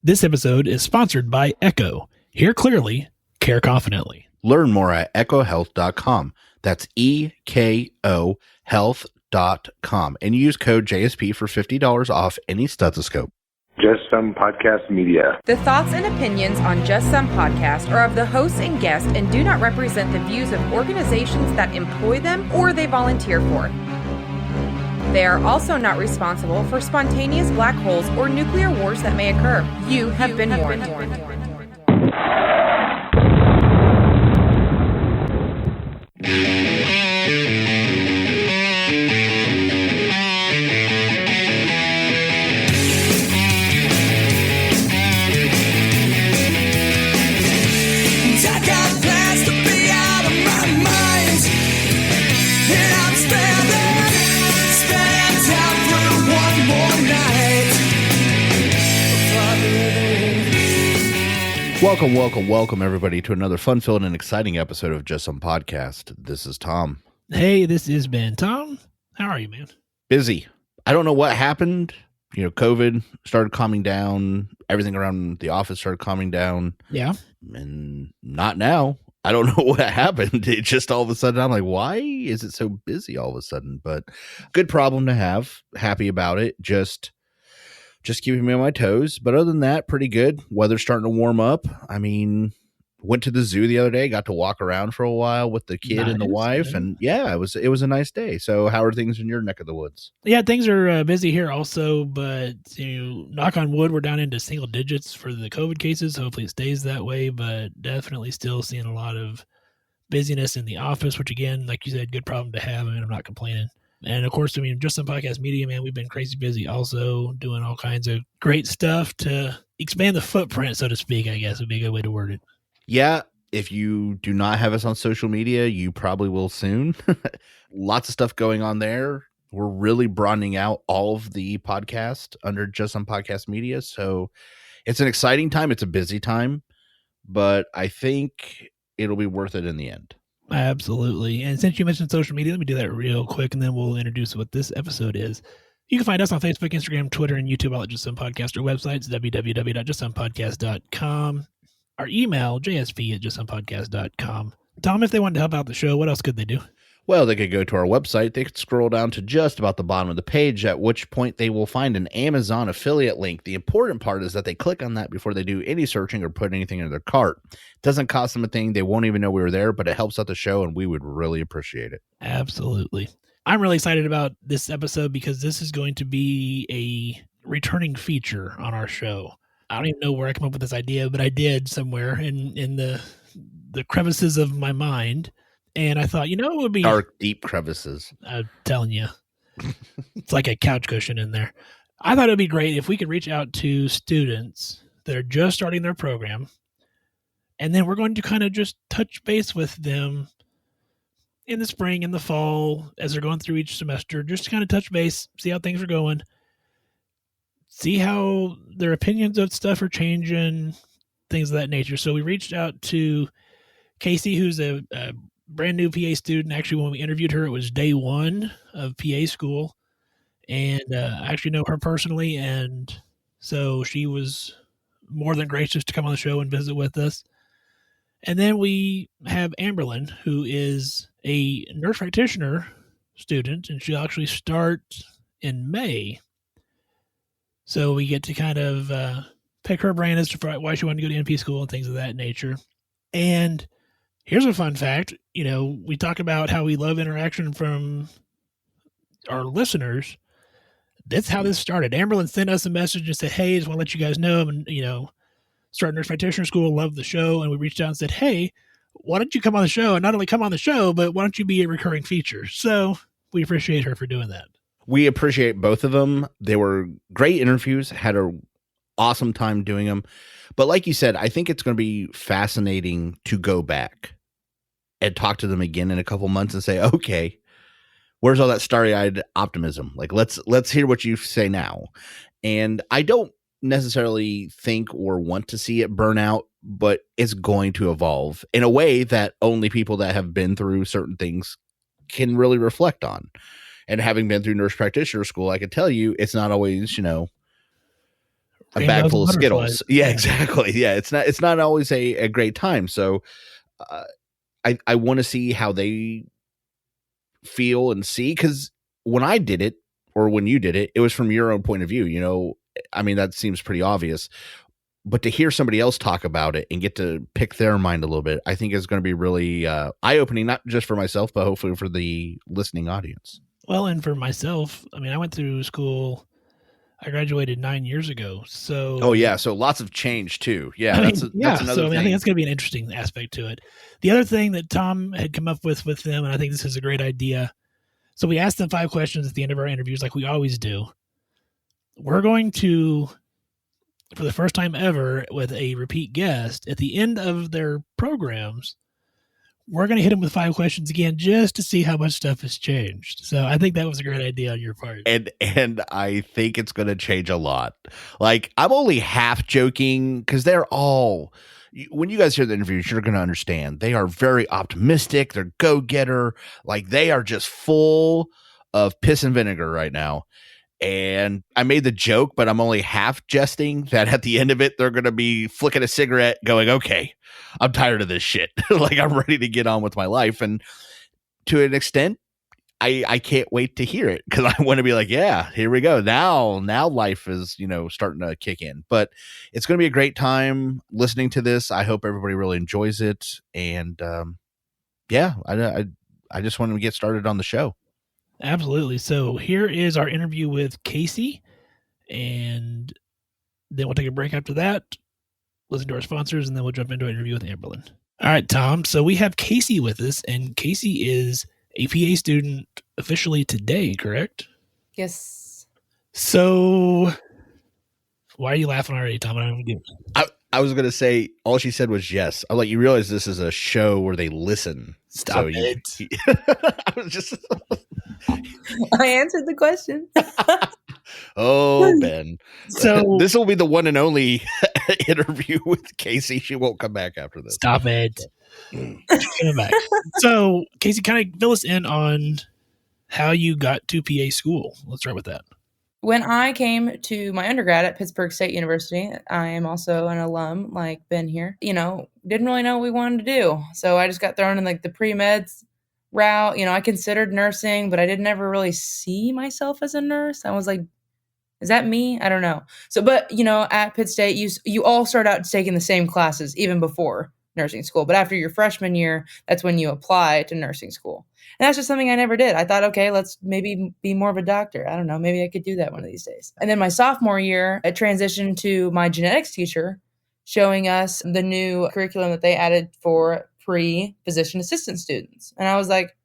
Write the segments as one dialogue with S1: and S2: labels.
S1: This episode is sponsored by Echo. Hear clearly, care confidently.
S2: Learn more at echohealth.com. That's EKO health.com. And use code JSP for $50 off any stethoscope.
S3: Just Some Podcast Media.
S4: The thoughts and opinions on Just Some Podcast are of the hosts and guests and do not represent the views of organizations that employ them or they volunteer for. They are also not responsible for spontaneous black holes or nuclear wars that may occur. You have been warned.
S2: Welcome, everybody, to another fun-filled and exciting episode of Just Some Podcast. This is Tom.
S1: Hey, this is Ben. Tom, how are you, man?
S2: Busy. I don't know what happened. COVID started calming down. Everything around the office started calming down.
S1: Yeah.
S2: And not now. I don't know what happened. It just all of a sudden, I'm like, why is it so busy all of a sudden? But good problem to have. Happy about it. Just keeping me on my toes. But other than that, pretty good. Weather's starting to warm up. I mean, went to the zoo the other day, got to walk around for a while with the kid and the wife. And yeah, it was a nice day. So how are things in your neck of the woods?
S1: Yeah, things are busy here also, but knock on wood, we're down into single digits for the COVID cases. Hopefully it stays that way, but definitely still seeing a lot of busyness in the office, which again, like you said, good problem to have. I mean, I'm not complaining. And of course, Just Some Podcast Media, man, we've been crazy busy also doing all kinds of great stuff to expand the footprint, so to speak, I guess would be a good way to word it.
S2: Yeah. If you do not have us on social media, you probably will soon. Lots of stuff going on there. We're really broadening out all of the podcast under Just Some Podcast Media. So it's an exciting time. It's a busy time, but I think it'll be worth it in the end.
S1: Absolutely. And since you mentioned social media, let me do that real quick, and then we'll introduce what this episode is. You can find us on Facebook, Instagram, Twitter, and YouTube, all at Just Some Podcast. Our websites, www.justsomepodcast.com. Our email, jsp@justsomepodcast.com. Tom, if they wanted to help out the show, what else could they do?
S2: Well, they could go to our website. They could scroll down to just about the bottom of the page, at which point they will find an Amazon affiliate link. The important part is that they click on that before they do any searching or put anything in their cart. It doesn't cost them a thing. They won't even know we were there, but it helps out the show, and we would really appreciate it.
S1: Absolutely. I'm really excited about this episode because this is going to be a returning feature on our show. I don't even know where I came up with this idea, but I did somewhere in the crevices of my mind. And I thought, it would be
S2: dark, deep crevices.
S1: I'm telling you, it's like a couch cushion in there. I thought it'd be great if we could reach out to students that are just starting their program. And then we're going to kind of just touch base with them in the spring, in the fall, as they're going through each semester, just to kind of touch base, see how things are going, see how their opinions of stuff are changing, things of that nature. So we reached out to Kaci, who's a brand new PA student. Actually, when we interviewed her, it was day one of PA school. And I actually know her personally. And so she was more than gracious to come on the show and visit with us. And then we have Amberlyn, who is a nurse practitioner student, and she'll actually start in May. So we get to kind of pick her brain as to why she wanted to go to NP school and things of that nature. And here's a fun fact. We talk about how we love interaction from our listeners. That's how this started. Amberlyn sent us a message and said, hey, just want to let you guys know, I'm, starting nurse practitioner school, love the show. And we reached out and said, hey, why don't you come on the show? And not only come on the show, but why don't you be a recurring feature? So we appreciate her for doing that.
S2: We appreciate both of them. They were great interviews, had an awesome time doing them. But like you said, I think it's going to be fascinating to go back and talk to them again in a couple months and say, okay, where's all that starry-eyed optimism? Like, let's hear what you say now. And I don't necessarily think or want to see it burn out, but it's going to evolve in a way that only people that have been through certain things can really reflect on. And having been through nurse practitioner school, I can tell you it's not always, a bag
S1: Rainbows
S2: full of
S1: and butterflies.
S2: Skittles. Yeah, exactly. Yeah, it's not always a great time. So I want to see how they feel and see, because when I did it, or when you did it, it was from your own point of view. You know, I mean, that seems pretty obvious. But to hear somebody else talk about it and get to pick their mind a little bit, I think is going to be really eye-opening, not just for myself, but hopefully for the listening audience.
S1: Well, and for myself, I mean, I went through school. I graduated 9 years ago. So,
S2: oh yeah, so lots of change too. Yeah,
S1: I mean,
S2: that's another
S1: so I
S2: thing.
S1: think that's going to be an interesting aspect to it. The other thing that Tom had come up with them, and I think this is a great idea. So we asked them 5 questions at the end of our interviews, like we always do. We're going to, for the first time ever, with a repeat guest at the end of their programs, we're going to hit them with 5 questions again, just to see how much stuff has changed. So I think that was a great idea on your part.
S2: And I think it's going to change a lot. Like, I'm only half joking, because they're all, when you guys hear the interviews, you're going to understand. They are very optimistic. They're go-getter. Like, they are just full of piss and vinegar right now. And I made the joke, but I'm only half jesting that at the end of it, they're going to be flicking a cigarette going, okay, I'm tired of this shit. Like, I'm ready to get on with my life. And to an extent, I can't wait to hear it, because I want to be like, yeah, here we go. Now life is, starting to kick in. But it's going to be a great time listening to this. I hope everybody really enjoys it. And yeah, I just want to get started on the show.
S1: Absolutely. So here is our interview with Kaci, and then we'll take a break after that, listen to our sponsors, and then we'll jump into an interview with Amberlyn. All right, Tom. So we have Kaci with us, and Kaci is a PA student officially today, correct?
S5: Yes.
S1: So why are you laughing already, Tom?
S2: I was going to say, all she said was yes. I'm like, you realize this is a show where they listen.
S1: Stop it.
S2: I was just...
S5: I answered the question.
S2: Oh, Ben.
S1: So
S2: this will be the one and only interview with Kaci. She won't come back after this.
S1: Stop it. Coming back. So, Kaci, kind of fill us in on how you got to PA school. Let's start with that.
S5: When I came to my undergrad at Pittsburgh State University, I am also an alum, like Ben here. Didn't really know what we wanted to do. So I just got thrown in like the pre-meds route. I considered nursing, but I didn't ever really see myself as a nurse. I was like, is that me? I don't know. So, but at Pitt State, you all start out taking the same classes even before nursing school. But after your freshman year, that's when you apply to nursing school. And that's just something I never did. I thought, okay, let's maybe be more of a doctor. I don't know. Maybe I could do that one of these days. And then my sophomore year, I transitioned to my genetics teacher showing us the new curriculum that they added for pre-physician assistant students. And I was like,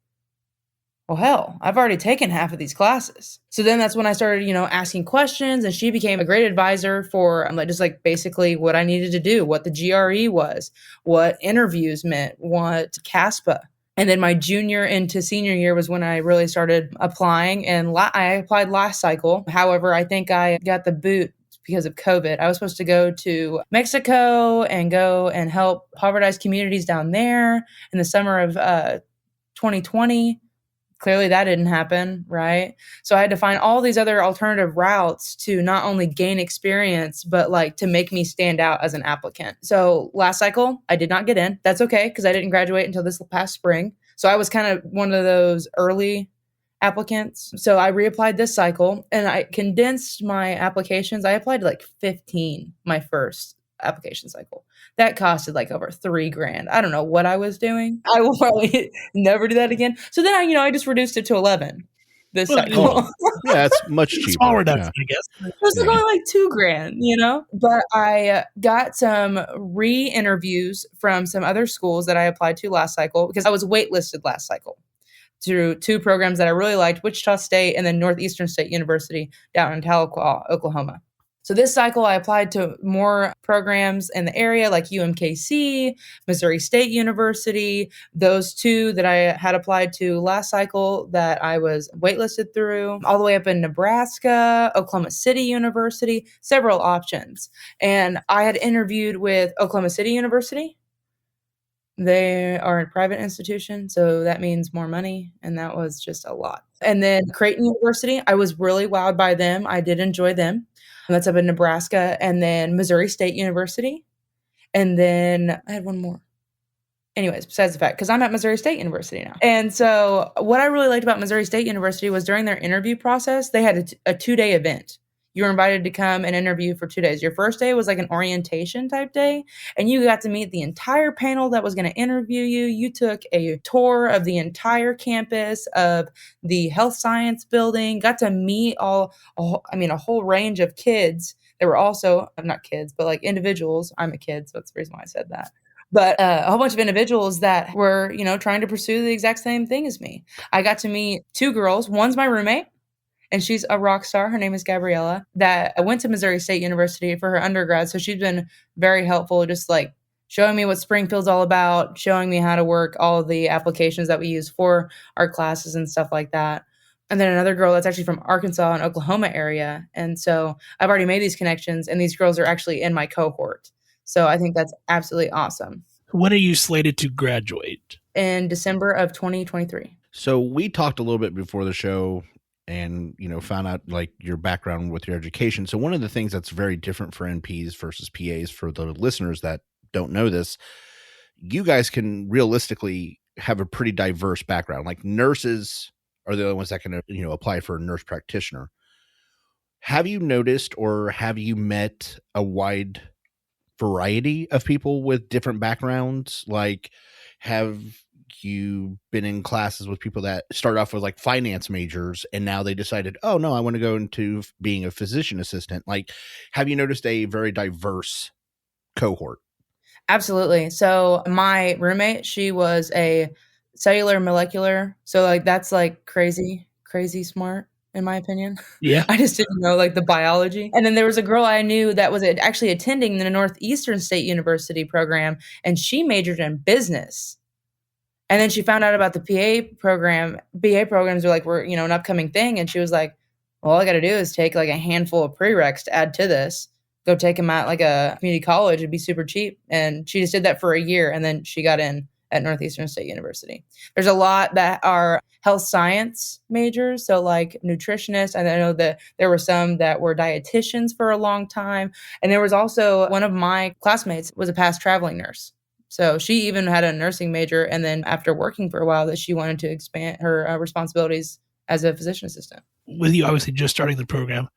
S5: well, hell, I've already taken half of these classes. So then that's when I started, asking questions, and she became a great advisor for just like basically what I needed to do, what the GRE was, what interviews meant, what CASPA. And then my junior into senior year was when I really started applying, and I applied last cycle. However, I think I got the boot because of COVID. I was supposed to go to Mexico and go and help povertized communities down there in the summer of 2020. Clearly that didn't happen, right? So I had to find all these other alternative routes to not only gain experience, but like to make me stand out as an applicant. So last cycle, I did not get in. That's okay, because I didn't graduate until this past spring. So I was kind of one of those early applicants. So I reapplied this cycle, and I condensed my applications. I applied to like 15 my first application cycle. That costed like over $3,000. I don't know what I was doing. I will probably never do that again. So then I just reduced it to 11 this cycle.
S2: Yeah, it's much cheaper.
S1: Small reduction, I guess.
S5: It was only like $2,000, But I got some re-interviews from some other schools that I applied to last cycle, because I was waitlisted last cycle through 2 programs that I really liked, Wichita State and then Northeastern State University down in Tahlequah, Oklahoma. So this cycle, I applied to more programs in the area like UMKC, Missouri State University, those 2 that I had applied to last cycle that I was waitlisted through, all the way up in Nebraska, Oklahoma City University, several options. And I had interviewed with Oklahoma City University. They are a private institution, so that means more money, and that was just a lot. And then Creighton University, I was really wowed by them. I did enjoy them. That's up in Nebraska. And then Missouri State University. And then I had one more. Anyways, besides the fact, because I'm at Missouri State University now. And so what I really liked about Missouri State University was during their interview process, they had a 2-day event. You were invited to come and interview for 2 days. Your first day was like an orientation type day, and you got to meet the entire panel that was going to interview you. You took a tour of the entire campus of the health science building, got to meet a whole range of kids. There were also, not kids, but like individuals. I'm a kid, so that's the reason why I said that. But a whole bunch of individuals that were, trying to pursue the exact same thing as me. I got to meet 2 girls. One's my roommate, and she's a rock star. Her name is Gabriella, that I went to Missouri State University for her undergrad. So she's been very helpful, just like showing me what Springfield's all about, showing me how to work all of the applications that we use for our classes and stuff like that. And then another girl that's actually from Arkansas and Oklahoma area. And so I've already made these connections, and these girls are actually in my cohort. So I think that's absolutely awesome.
S1: When are you slated to graduate?
S5: In December of 2023.
S2: So we talked a little bit before the show and, found out like your background with your education. So one of the things that's very different for NPs versus PAs, for the listeners that don't know this, you guys can realistically have a pretty diverse background. Like nurses are the only ones that can, apply for a nurse practitioner. Have you noticed or have you met a wide variety of people with different backgrounds? Like, have you been in classes with people that start off with like finance majors and now they decided, oh no, I want to go into being a physician assistant? Like, have you noticed a very diverse cohort?
S5: Absolutely. So my roommate, she was a cellular molecular. So like that's like crazy smart, in my opinion.
S1: Yeah.
S5: I just didn't know like the biology. And then there was a girl I knew that was actually attending the Northeastern State University program, and she majored in business. And then she found out about the PA program. PA programs were an upcoming thing. And she was like, well, all I got to do is take like a handful of prereqs to add to this. Go take them at like a community college. It'd be super cheap. And she just did that for a year. And then she got in at Northeastern State University. There's a lot that are health science majors. So like nutritionists. And I know that there were some that were dietitians for a long time. And there was also one of my classmates was a past traveling nurse. So she even had a nursing major. And then after working for a while, that she wanted to expand her responsibilities as a physician assistant.
S1: With you obviously just starting the program,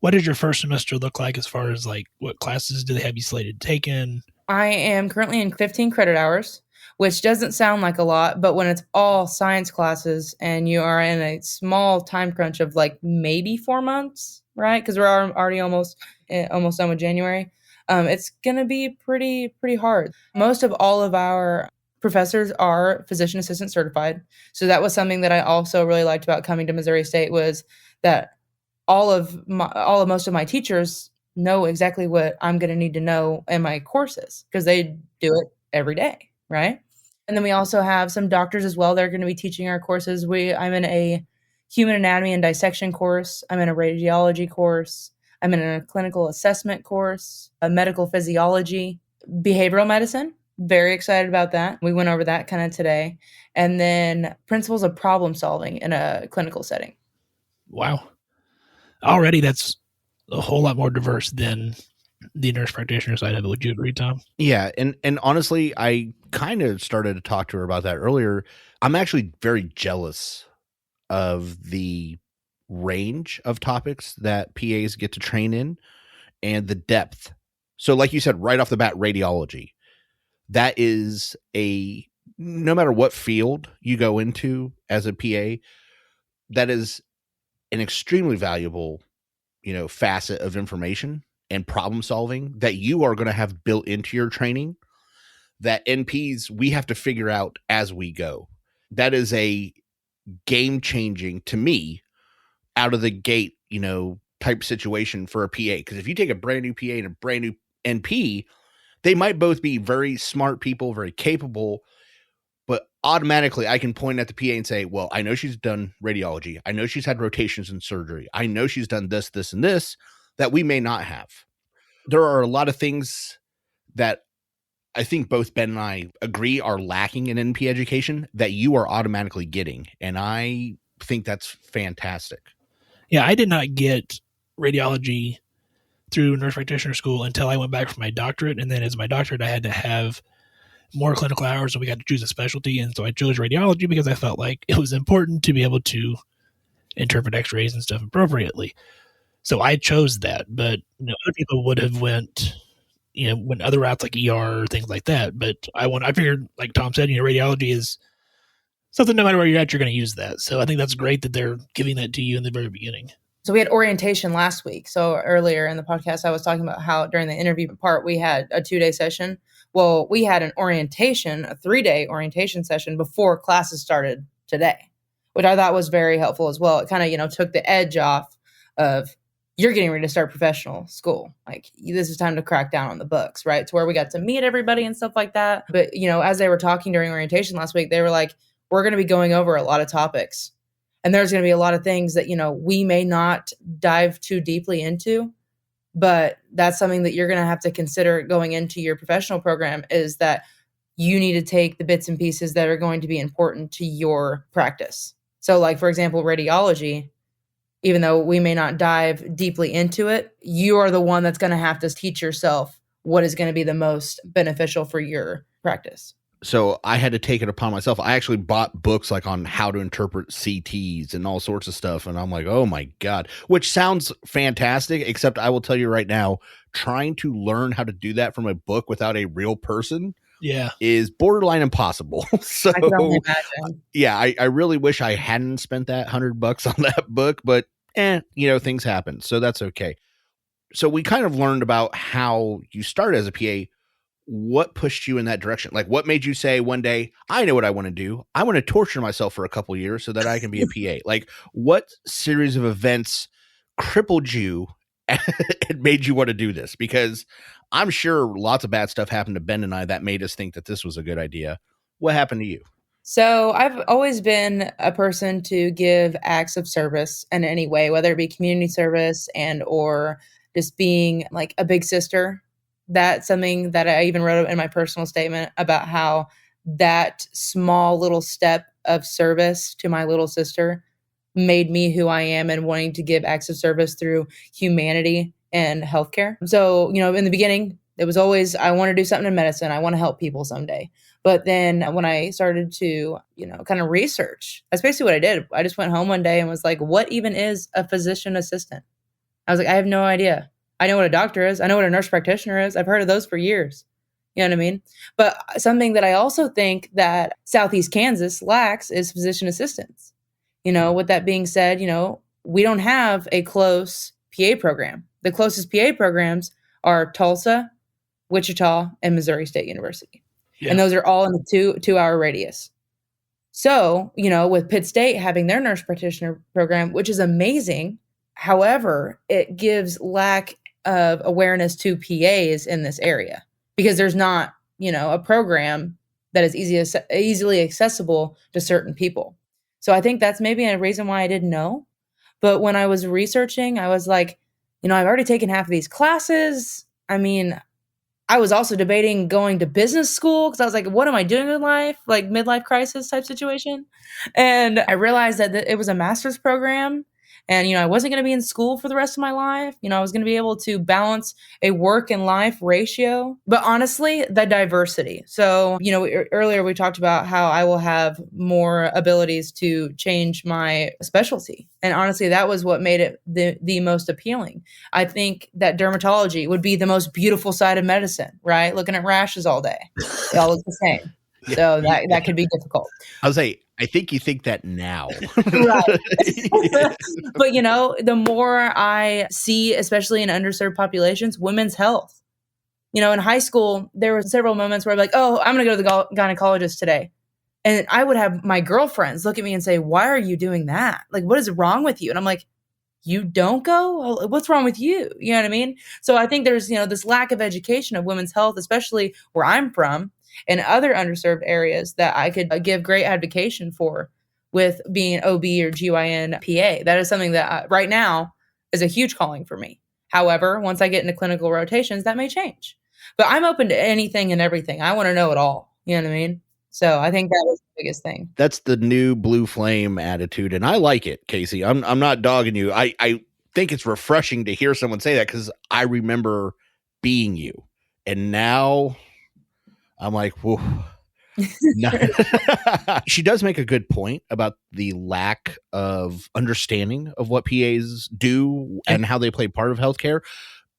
S1: what did your first semester look like as far as like what classes do they have you slated to take in?
S5: I am currently in 15 credit hours, which doesn't sound like a lot, but when it's all science classes and you are in a small time crunch of like maybe 4 months, right? Because we're already almost done with January. It's going to be pretty hard. Most of all of our professors are physician assistant certified. So that was something that I also really liked about coming to Missouri State, was that most of my teachers know exactly what I'm going to need to know in my courses because they do it every day, right? And then we also have some doctors as well that are going to be teaching our courses. I'm in a human anatomy and dissection course. I'm in a radiology course. I'm in a clinical assessment course, a medical physiology, behavioral medicine. Very excited about that. We went over that kind of today. And then principles of problem solving in a clinical setting.
S1: Wow. Already that's a whole lot more diverse than the nurse practitioner side of it. Would you agree, Tom?
S2: Yeah. And honestly, I kind of started to talk to her about that earlier. I'm actually very jealous of the range of topics that PAs get to train in and the depth. So like you said, right off the bat, radiology, that is no matter what field you go into as a PA, that is an extremely valuable, facet of information and problem solving that you are going to have built into your training that NPs, we have to figure out as we go. That is a game changing, to me, out of the gate, type situation for a PA. Because if you take a brand new PA and a brand new NP, they might both be very smart people, very capable, but automatically I can point at the PA and say, well, I know she's done radiology. I know she's had rotations in surgery. I know she's done this, this, and this that we may not have. There are a lot of things that I think both Ben and I agree are lacking in NP education that you are automatically getting. And I think that's fantastic.
S1: Yeah, I did not get radiology through nurse practitioner school until I went back for my doctorate. And then as my doctorate, I had to have more clinical hours, and we got to choose a specialty. And so I chose radiology because I felt like it was important to be able to interpret x-rays and stuff appropriately. So I chose that. But other people would have went other routes like ER or things like that. But I figured, like Tom said, radiology is something, no matter where you're at, you're going to use that. So I think that's great that they're giving that to you in the very beginning.
S5: So we had orientation last week. So earlier in the podcast, I was talking about how during the interview part, we had a 2-day session. Well, we had a 3-day orientation session before classes started today, which I thought was very helpful as well. It kind of, took the edge off of, you're getting ready to start professional school. Like, this is time to crack down on the books, right? To where we got to meet everybody and stuff like that. But, as they were talking during orientation last week, they were like, we're going to be going over a lot of topics. And there's going to be a lot of things that, we may not dive too deeply into, but that's something that you're going to have to consider going into your professional program, is that you need to take the bits and pieces that are going to be important to your practice. So like, for example, radiology, even though we may not dive deeply into it, you are the one that's going to have to teach yourself what is going to be the most beneficial for your practice.
S2: So I had to take it upon myself. I actually bought books like on how to interpret CTs and all sorts of stuff. And I'm like, oh my God, which sounds fantastic, except I will tell you right now, trying to learn how to do that from a book without a real person is borderline impossible. So
S5: I can only imagine.
S2: Yeah, I really wish I hadn't spent that $100 on that book, but things happen. So that's okay. So we kind of learned about how you start as a PA. What pushed you in that direction? Like, what made you say one day, I know what I want to do. I want to torture myself for a couple of years so that I can be a PA. Like, what series of events crippled you and made you want to do this? Because I'm sure lots of bad stuff happened to Ben and I that made us think that this was a good idea. What happened to you?
S5: So I've always been a person to give acts of service in any way, whether it be community service and or just being like a big sister. That's something that I even wrote in my personal statement about how that small little step of service to my little sister made me who I am and wanting to give acts of service through humanity and healthcare. So, in the beginning, it was always, I want to do something in medicine. I want to help people someday. But then when I started to, kind of research, that's basically what I did. I just went home one day and was like, what even is a physician assistant? I was like, I have no idea. I know what a doctor is. I know what a nurse practitioner is. I've heard of those for years. You know what I mean? But something that I also think that Southeast Kansas lacks is physician assistants. With that being said, we don't have a close PA program. The closest PA programs are Tulsa, Wichita, and Missouri State University. Yeah. And those are all in a 2-hour radius. So, with Pitt State having their nurse practitioner program, which is amazing. However, it gives lack of awareness to PAs in this area because there's not, a program that is easily accessible to certain people. So I think that's maybe a reason why I didn't know. But when I was researching, I was like, I've already taken half of these classes. I mean, I was also debating going to business school because I was like, what am I doing with life? Like midlife crisis type situation. And I realized that it was a master's program. And, I wasn't going to be in school for the rest of my life. I was going to be able to balance a work and life ratio. But honestly, the diversity. So, earlier we talked about how I will have more abilities to change my specialty. And honestly, that was what made it the most appealing. I think that dermatology would be the most beautiful side of medicine, right? Looking at rashes all day. They all look the same. So that could be difficult.
S2: I was like, I think you think that now.
S5: Right. But, the more I see, especially in underserved populations, women's health. In high school, there were several moments where I'm like, oh, I'm going to go to the gynecologist today. And I would have my girlfriends look at me and say, why are you doing that? Like, what is wrong with you? And I'm like, you don't go? What's wrong with you? You know what I mean? So I think there's, this lack of education of women's health, especially where I'm from. And other underserved areas that I could give great advocation for with being OB or GYN PA. That is something that right now is a huge calling for me. However, once I get into clinical rotations, that may change. But I'm open to anything and everything. I want to know it all. You know what I mean? So I think that was the biggest thing.
S2: That's the new blue flame attitude, and I like it, Kaci. I'm not dogging you. I think it's refreshing to hear someone say that, because I remember being you, and now I'm like, whoa. No. She does make a good point about the lack of understanding of what PAs do and how they play part of healthcare.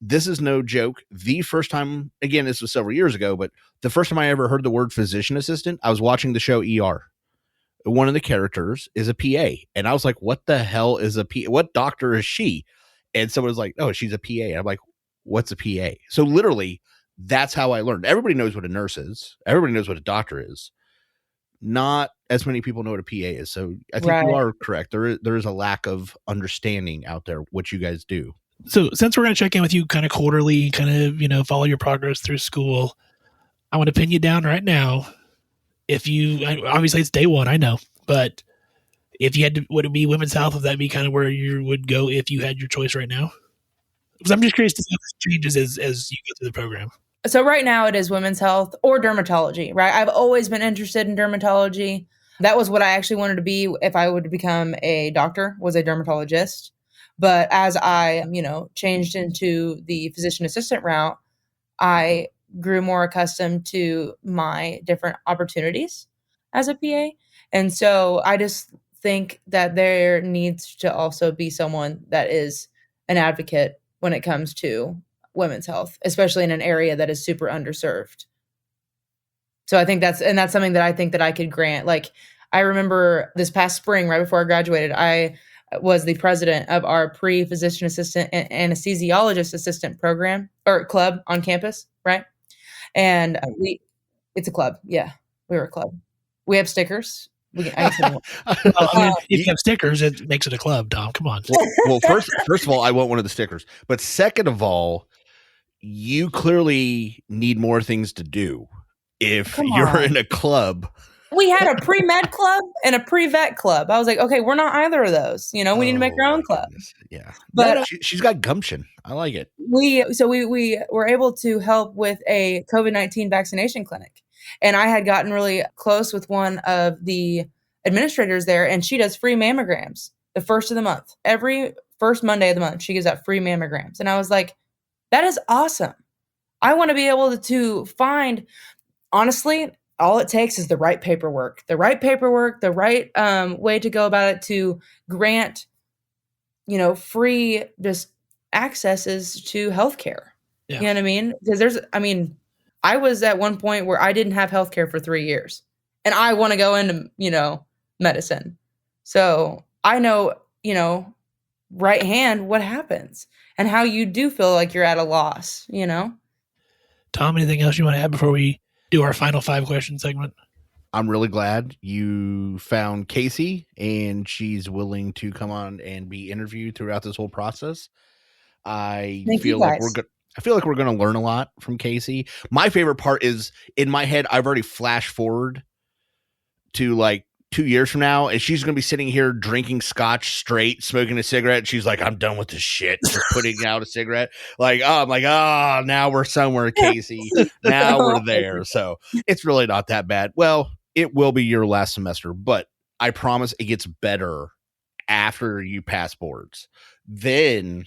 S2: This is no joke. The first time, again, this was several years ago, but the first time I ever heard the word physician assistant, I was watching the show ER. One of the characters is a PA, and I was like, what the hell is a PA? What doctor is she? And someone was like, oh, she's a PA. And I'm like, what's a PA? So literally, that's how I learned. Everybody knows what a nurse is. Everybody knows what a doctor is. Not as many people know what a PA is. So I think you are correct. There is a lack of understanding out there what you guys do.
S1: So since we're going to check in with you kind of quarterly, kind of, follow your progress through school, I want to pin you down right now. If you, obviously it's day one, I know, but if you had to, would it be Women's Health? Would that be kind of where you would go if you had your choice right now? Because I'm just curious to see how this changes as you go through the program.
S5: So right now it is women's health or dermatology, right? I've always been interested in dermatology. That was what I actually wanted to be if I would become a doctor, was a dermatologist. But as I, changed into the physician assistant route, I grew more accustomed to my different opportunities as a PA. And so I just think that there needs to also be someone that is an advocate when it comes to women's health, especially in an area that is super underserved. So I think that's something that I think that I could grant. Like, I remember this past spring, right before I graduated, I was the president of our pre-physician assistant and anesthesiologist assistant program or club on campus, right? And it's a club. Yeah, we were a club. We have stickers.
S1: If you have stickers, it makes it a club, Tom. Come on.
S2: Well, first of all, I want one of the stickers. But second of all, you clearly need more things to do if you're in a club.
S5: We had a pre-med club and a pre-vet club. I was like, okay, we're not either of those. We need to make our own club.
S2: Goodness. Yeah.
S5: But
S2: she's got gumption. I like it.
S5: We were able to help with a COVID-19 vaccination clinic. And I had gotten really close with one of the administrators there, and she does free mammograms the first of the month. Every first Monday of the month, she gives out free mammograms. And I was like, that is awesome. I want to be able to find, honestly, all it takes is the right paperwork, the right way to go about it to grant, free just accesses to healthcare. Yeah. You know what I mean? Because I was at one point where I didn't have healthcare for 3 years, and I want to go into, medicine. So I know, right hand what happens and how you do feel like you're at a loss,
S1: Tom, anything else you want to add before we do our final 5-question segment?
S2: I'm really glad you found Kaci and she's willing to come on and be interviewed throughout this whole process. I feel like we're going to learn a lot from Kaci. My favorite part is, in my head, I've already flashed forward to like 2 years from now, and she's going to be sitting here drinking scotch straight, smoking a cigarette. And she's like, I'm done with this shit. Just putting out a cigarette. Like, I'm like, now we're somewhere, Kaci. Now we're there. So it's really not that bad. Well, it will be your last semester, but I promise it gets better after you pass boards. Then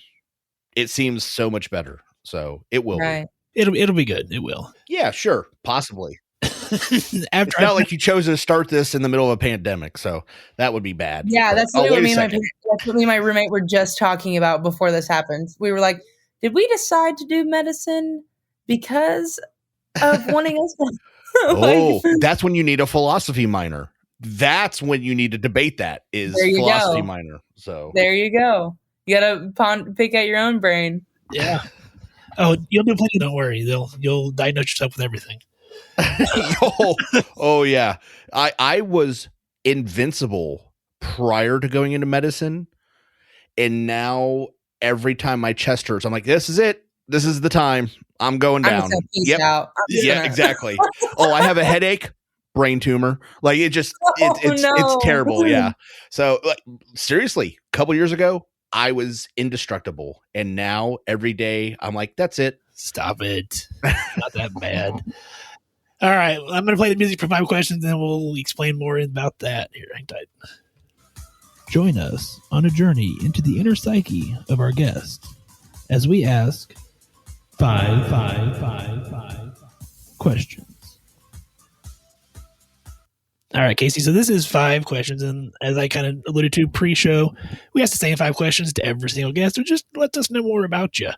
S2: it seems so much better. So it will be.
S1: It'll be good. It will.
S2: Yeah, sure. Possibly. It's not like you chose to start this in the middle of a pandemic, so that would be bad.
S5: Yeah, that's what me and my roommate were just talking about before this happened. We were like, did we decide to do medicine because of wanting us to
S2: that's when you need a philosophy minor. That's when you need to debate that is philosophy minor. So
S5: there you go. You gotta pick at your own brain.
S1: Yeah. Oh, you'll do plenty. Don't worry. You'll diagnose yourself with everything.
S2: Oh yeah. I was invincible prior to going into medicine, and now every time my chest hurts, I'm like, this is it. This is the time. I'm going down.
S5: Out.
S2: Yeah, exactly. Oh, I have a headache, brain tumor. Like it's terrible. Yeah. So seriously, a couple years ago, I was indestructible, and now every day I'm like, that's it.
S1: Stop it. Not that bad. All right, I'm going to play the music for 5 questions, and then we'll explain more about that. Here, hang tight. Join us on a journey into the inner psyche of our guest as we ask 5 questions. All right, Kaci. So this is 5 questions, and as I kind of alluded to pre-show, we ask the same 5 questions to every single guest, who just lets us know more about you.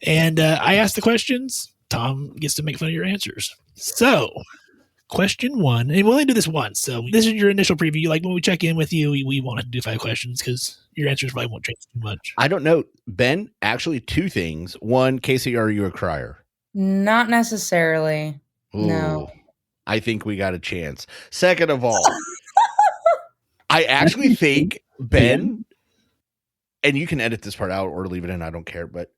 S1: And I ask the questions. Tom gets to make fun of your answers. So, question 1, and we'll only do this once. So this is your initial preview. Like when we check in with you, we want to do 5 questions because your answers probably won't change too much.
S2: I don't know, Ben. Actually, 2 things. 1, Kaci, are you a crier?
S5: Not necessarily.
S2: Ooh,
S5: No.
S2: I think we got a chance. Second of all, I actually think Ben, and you can edit this part out or leave it in. I don't care. But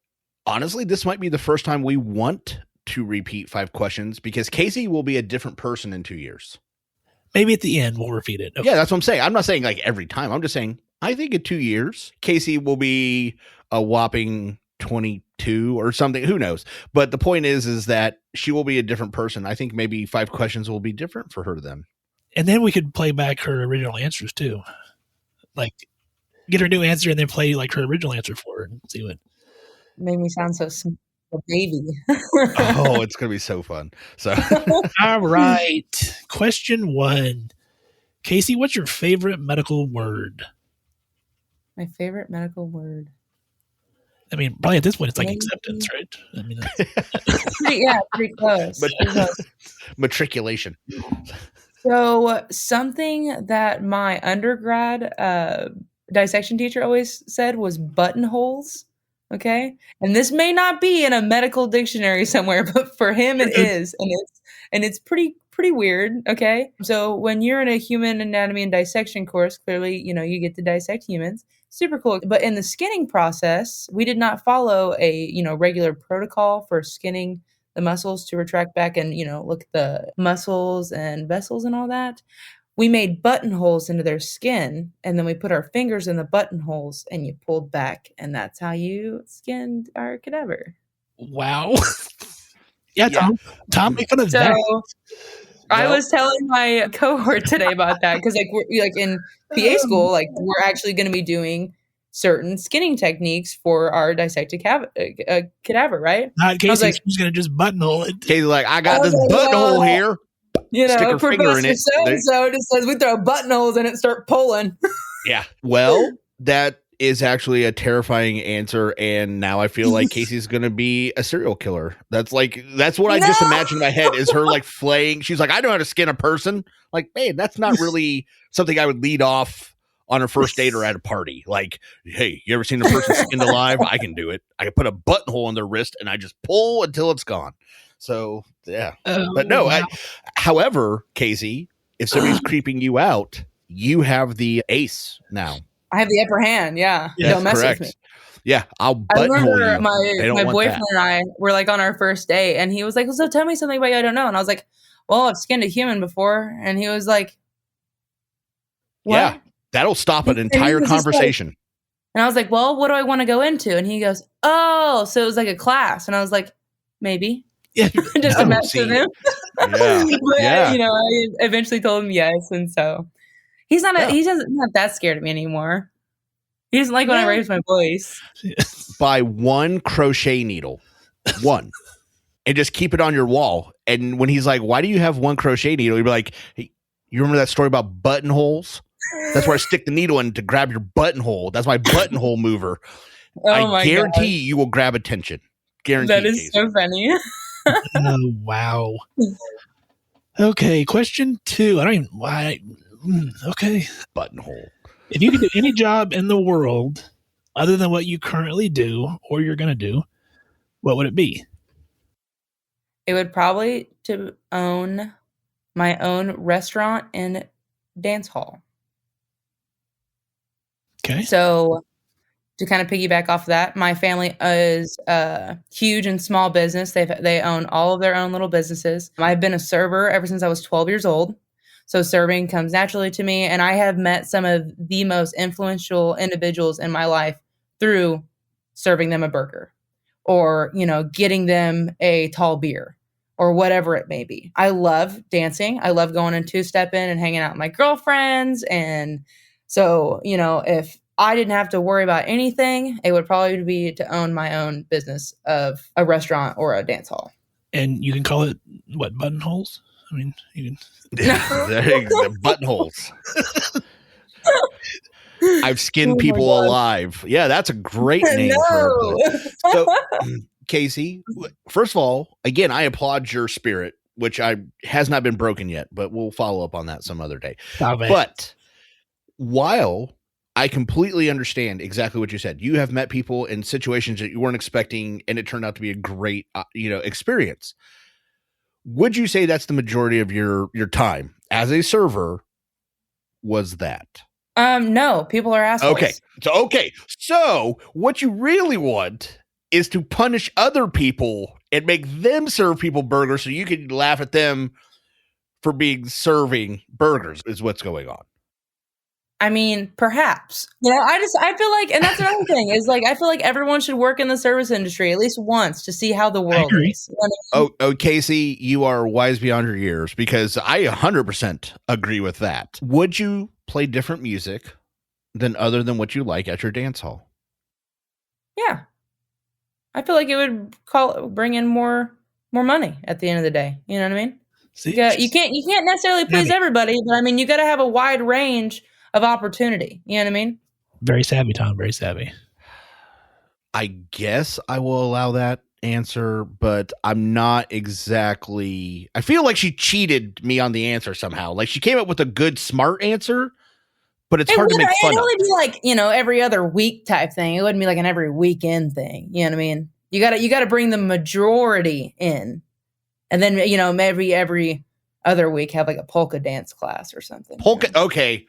S2: honestly, this might be the first time we want to repeat 5 questions because Kaci will be a different person in 2 years.
S1: Maybe at the end we'll repeat it. Okay.
S2: Yeah, that's what I'm saying. I'm not saying like every time. I'm just saying I think in 2 years, Kaci will be a whopping 22 or something. Who knows? But the point is that she will be a different person. I think maybe 5 questions will be different for her then.
S1: And then we could play back her original answers too. Like get her new answer and then play like her original answer for her and see what.
S5: Made me sound so a baby.
S2: Oh, it's going to be so fun. So,
S1: all right. Question 1. Kaci, what's your favorite medical word?
S5: My favorite medical word.
S1: I mean, probably at this point, it's like
S5: Maybe.
S1: acceptance, right? I mean,
S5: pretty close.
S2: Matriculation.
S5: So something that my undergrad dissection teacher always said was buttonholes. Okay. And this may not be in a medical dictionary somewhere, but for him it is. And it's pretty weird. Okay. So when you're in a human anatomy and dissection course, clearly, you get to dissect humans. Super cool. But in the skinning process, we did not follow a, regular protocol for skinning the muscles to retract back and, look at the muscles and vessels and all that. We made buttonholes into their skin, and then we put our fingers in the buttonholes and you pulled back, and that's how you skinned our cadaver.
S1: wow. Yeah, Tom, make fun of
S5: So
S1: that.
S5: I was telling my cohort today about that because we're like in PA school, like we're actually going to be doing certain skinning techniques for our dissected cadaver, right?
S1: Not Kaci,
S5: like,
S1: she's going to just buttonhole it.
S2: Kaci's like, I got this buttonhole here. Stick her finger in it.
S5: So just says we throw buttonholes in it and start pulling.
S2: Yeah. Well, that is actually a terrifying answer, and now I feel like Kaci's gonna be a serial killer. That's what I just imagined in my head is her like flaying. She's like, I know how to skin a person. Like, man, that's not really something I would lead off on a first date or at a party. Like, hey, you ever seen a person skinned alive? I can do it. I can put a buttonhole in their wrist and I just pull until it's gone. So yeah, but no. Wow. However, Kaci, if somebody's creeping you out, you have the ace now.
S5: I have the upper hand. Yeah. Don't mess with me.
S2: Yeah, I'll buttonhole you.
S5: My boyfriend and I were like on our first date, and he was like, well, so tell me something about you I don't know. And I was like, well, I've skinned a human before. And he was like, what?
S2: Yeah, that'll stop an entire conversation.
S5: And I was like, well, what do I want to go into? And he goes, oh, so it was like a class. And I was like, maybe.
S1: Yeah,
S5: just to mess with him.
S2: Yeah.
S5: But, I eventually told him yes. And so he's not that scared of me anymore. He doesn't like when I raise my voice.
S2: Buy one crochet needle, one, and just keep it on your wall. And when he's like, why do you have one crochet needle? You'll be like, hey, you remember that story about buttonholes? That's where I stick the needle in to grab your buttonhole. That's my buttonhole mover. I guarantee you will grab attention. Guarantee.
S5: That is so funny.
S1: Oh, wow. Okay, question 2. I don't even why. Okay,
S2: buttonhole.
S1: If you could do any job in the world other than what you currently do or you're going to do, what would it be?
S5: It would probably to own my own restaurant and dance hall.
S1: Okay.
S5: So to kind of piggyback off of that, my family is huge in small business. They own all of their own little businesses. I've been a server ever since I was 12 years old. So serving comes naturally to me. And I have met some of the most influential individuals in my life through serving them a burger or, getting them a tall beer or whatever it may be. I love dancing. I love going and two-stepping and hanging out with my girlfriends. And so, you know, if I didn't have to worry about anything, it would probably be to own my own business of a restaurant or a dance hall.
S1: And you can call it, what, buttonholes? I mean, you can.
S2: The buttonholes. I've skinned people alive. Yeah, that's a great name for it. So, Kaci, first of all, again, I applaud your spirit, which has not been broken yet, but we'll follow up on that some other day. But while I completely understand exactly what you said, you have met people in situations that you weren't expecting, and it turned out to be a great, experience. Would you say that's the majority of your time as a server? Was that?
S5: No, people are assholes.
S2: Okay. So what you really want is to punish other people and make them serve people burgers so you can laugh at them for serving burgers is what's going on.
S5: I mean, perhaps. You know, I feel like, and that's another thing, is like, I feel like everyone should work in the service industry at least once to see how the world is. You know?
S2: Oh, Kaci, you are wise beyond your years, because I 100% agree with that. Would you play different music other than what you like at your dance hall?
S5: Yeah. I feel like it would bring in more money at the end of the day. You know what I mean?
S1: See,
S5: you can't necessarily please everybody, but I mean, you got to have a wide range of opportunity. You know what I mean?
S1: Very savvy, Tom. Very savvy.
S2: I guess I will allow that answer, but I'm not exactly. I feel like she cheated me on the answer somehow. Like she came up with a good, smart answer, but it's hard to make fun of.
S5: It would be like, you know, every other week type thing. It wouldn't be like an every weekend thing. You know what I mean? You gotta bring the majority in, and then, you know, maybe every other week have like a polka dance class or something.
S2: Polka, okay.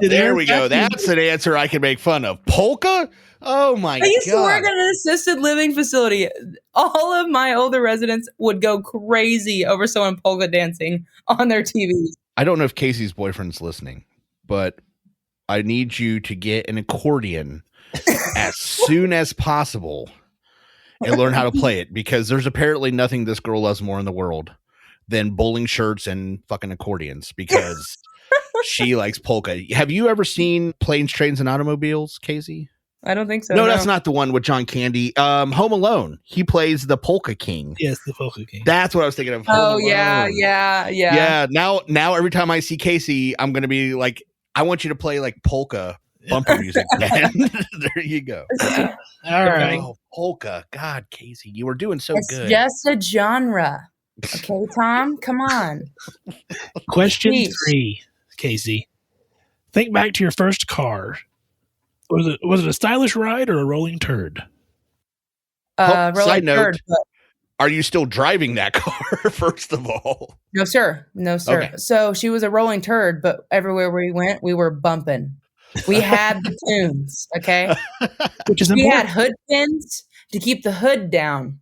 S2: There we go. That's an answer I can make fun of. Polka? Oh my God.
S5: I used to work at an assisted living facility. All of my older residents would go crazy over someone polka dancing on their TVs.
S2: I don't know if Casey's boyfriend's listening, but I need you to get an accordion as soon as possible and learn how to play it, because there's apparently nothing this girl loves more in the world than bowling shirts and fucking accordions, because she likes polka. Have you ever seen Planes, Trains, and Automobiles, Kaci?
S5: I don't think so.
S2: No, that's not the one with John Candy. Home Alone. He plays the Polka King.
S1: Yes, the Polka King.
S2: That's what I was thinking of.
S5: Oh, yeah.
S2: Yeah. Now every time I see Kaci, I'm going to be like, I want you to play like polka bumper music. There you go.
S1: All right.
S2: Oh, polka. God, Kaci, you were doing so good.
S5: It's just a genre. Okay, Tom, come on.
S1: Question 3, Kaci. Think back to your first car. Was it a stylish ride or a rolling turd?
S2: Side note, are you still driving that car, first of all?
S5: No, sir. Okay. So she was a rolling turd, but everywhere we went, we were bumping. We had the tunes, okay?
S1: Which is
S5: important. We
S1: important.
S5: had hood pins to keep the hood down,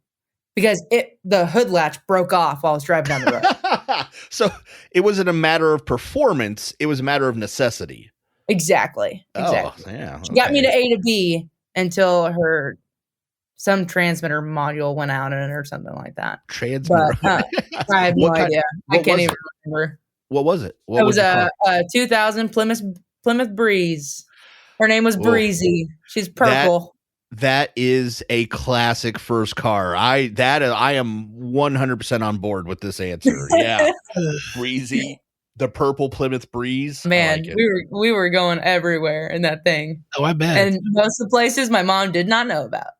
S5: because the hood latch broke off while I was driving down the road.
S2: So it wasn't a matter of performance. It was a matter of necessity.
S5: Exactly.
S2: Oh, yeah.
S5: She got me to A to B until some transmitter module went out in it or something like that.
S2: Transmitter?
S5: But, I have no idea. I can't even remember.
S2: What was it?
S5: It was a 2000 Plymouth Breeze. Her name was Breezy. She's purple.
S2: That is a classic first car. I am 100% on board with this answer. Yeah. Breezy, the purple Plymouth Breeze.
S5: Man, we were going everywhere in that thing.
S1: Oh, I bet.
S5: And most of the places my mom did not know about.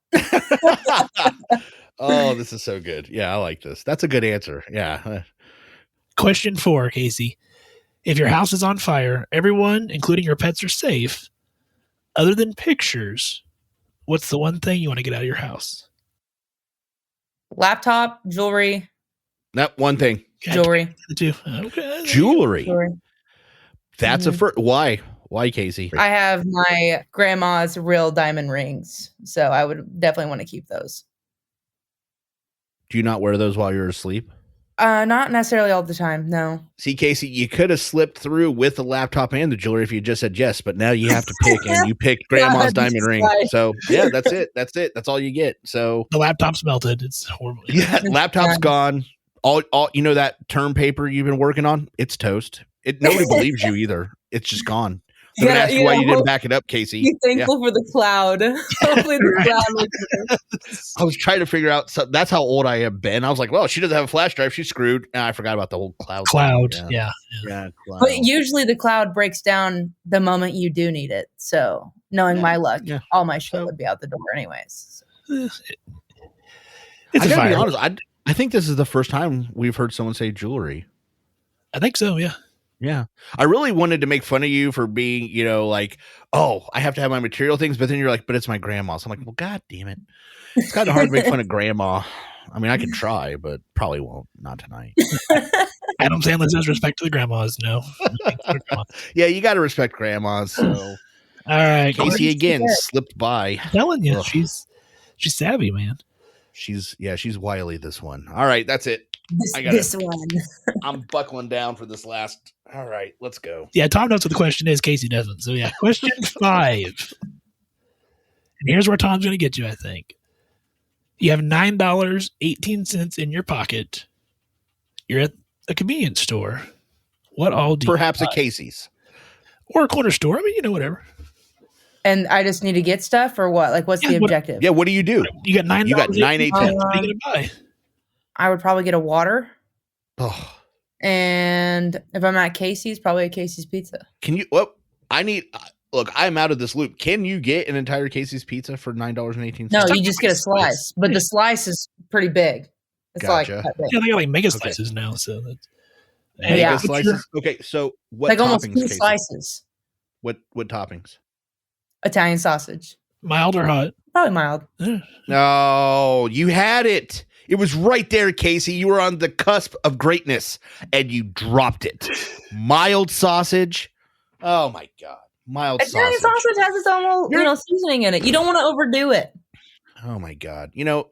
S2: Oh, this is so good. Yeah, I like this. That's a good answer. Yeah.
S1: Question 4, Kaci. If your house is on fire, everyone, including your pets, are safe. Other than pictures, what's the one thing you want to get out of your house?
S5: Laptop, jewelry.
S2: Not one thing.
S5: Jewelry.
S1: Okay.
S2: Jewelry. That's a first. Why? Why, Kaci?
S5: I have my grandma's real diamond rings, so I would definitely want to keep those.
S2: Do you not wear those while you're asleep?
S5: Not necessarily all the time, no.
S2: See, Kaci, you could have slipped through with the laptop and the jewelry if you just said yes, but now you have to pick, and you picked grandma's diamond ring. So, yeah, that's it. That's all you get. So
S1: the laptop's melted. It's horrible.
S2: Yeah, laptop's gone. all that term paper you've been working on, it's toast. Nobody believes you either. It's just gone. They're going to ask you why you didn't back it up, Kaci.
S5: Be thankful for the cloud. Hopefully the cloud.
S2: I was trying to figure out. So that's how old I have been. I was like, well, she doesn't have a flash drive. She's screwed. And I forgot about the whole cloud.
S1: Yeah.
S2: Cloud.
S5: But usually the cloud breaks down the moment you do need it. So knowing my luck, all my shit would be out the door anyways.
S1: It's
S2: I gotta be honest. I think this is the first time we've heard someone say jewelry.
S1: I think so. Yeah.
S2: Yeah. I really wanted to make fun of you for being, like, oh, I have to have my material things. But then you're like, but it's my grandma's. I'm like, well, God damn it. It's kind of hard to make fun of grandma. I mean, I can try, but probably won't. Not tonight.
S1: Adam Sandler says respect to the grandmas. No.
S2: Yeah, you got to respect grandmas. So.
S1: All right.
S2: Kaci again slipped by.
S1: I'm telling you, she's savvy, man.
S2: She's wily, this one. All right, that's it.
S5: This one.
S2: I'm buckling down for this last. All right, let's go.
S1: Yeah, Tom knows what the question is. Kaci doesn't. So yeah, question 5. And here's where Tom's going to get you, I think. You have $9.18 in your pocket. You're at a convenience store. What all do
S2: Perhaps
S1: you
S2: a Kaci's.
S1: Or a corner store. I mean, whatever.
S5: And I just need to get stuff or what? Like, what's the objective?
S2: Yeah, what do you do?
S1: You got $9.
S2: You got $9.18.
S1: What are you going to buy?
S5: I would probably get a water.
S2: Oh.
S5: And if I'm at Casey's, probably a Casey's pizza.
S2: Can you? Well, look, I'm out of this loop. Can you get an entire Casey's pizza for $9.18?
S5: No, you just get a slice, but the slice is pretty big. It's
S2: Gotcha.
S5: like big.
S1: Yeah, they got like mega slices now. So that's
S2: mega slices. Okay, so what
S5: like
S2: toppings?
S5: Almost 2
S2: Kaci?
S5: slices.
S2: What toppings?
S5: Italian sausage.
S1: Mild or hot?
S5: Probably mild.
S2: No, you had it. It was right there, Kaci. You were on the cusp of greatness, and you dropped it. Mild sausage. Oh my God, mild
S5: Italian sausage has its own little seasoning in it. You don't want to overdo it.
S2: Oh my God, you're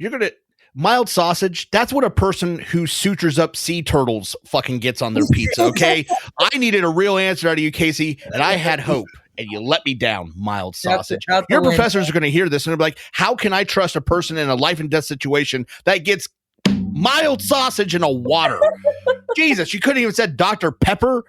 S2: gonna mild sausage. That's what a person who sutures up sea turtles fucking gets on their pizza. Okay, I needed a real answer out of you, Kaci, and I had hope. And you let me down, mild sausage. Your professors are going to hear this and they're like, how can I trust a person in a life and death situation that gets mild sausage in a water? Jesus, you couldn't even said Dr. Pepper.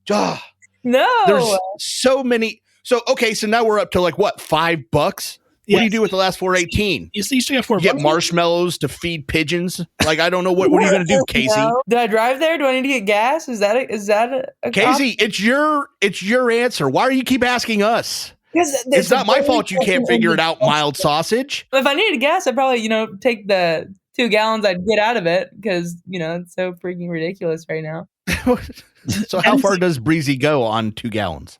S5: No.
S2: There's so many. So, okay, so now we're up to like what, $5? What do you do with the last $4.18?
S1: You still have $4.
S2: You get marshmallows to feed pigeons. Like, I don't know what are you going to do, Kaci?
S5: No. Did I drive there? Do I need to get gas? Is that a
S2: Kaci? It's your answer. Why do you keep asking us? It's not my fault you can't figure it out. Mild sausage.
S5: If I needed gas, I'd probably take the 2 gallons I'd get out of it because it's so freaking ridiculous right now.
S2: So how far does Breezy go on 2 gallons?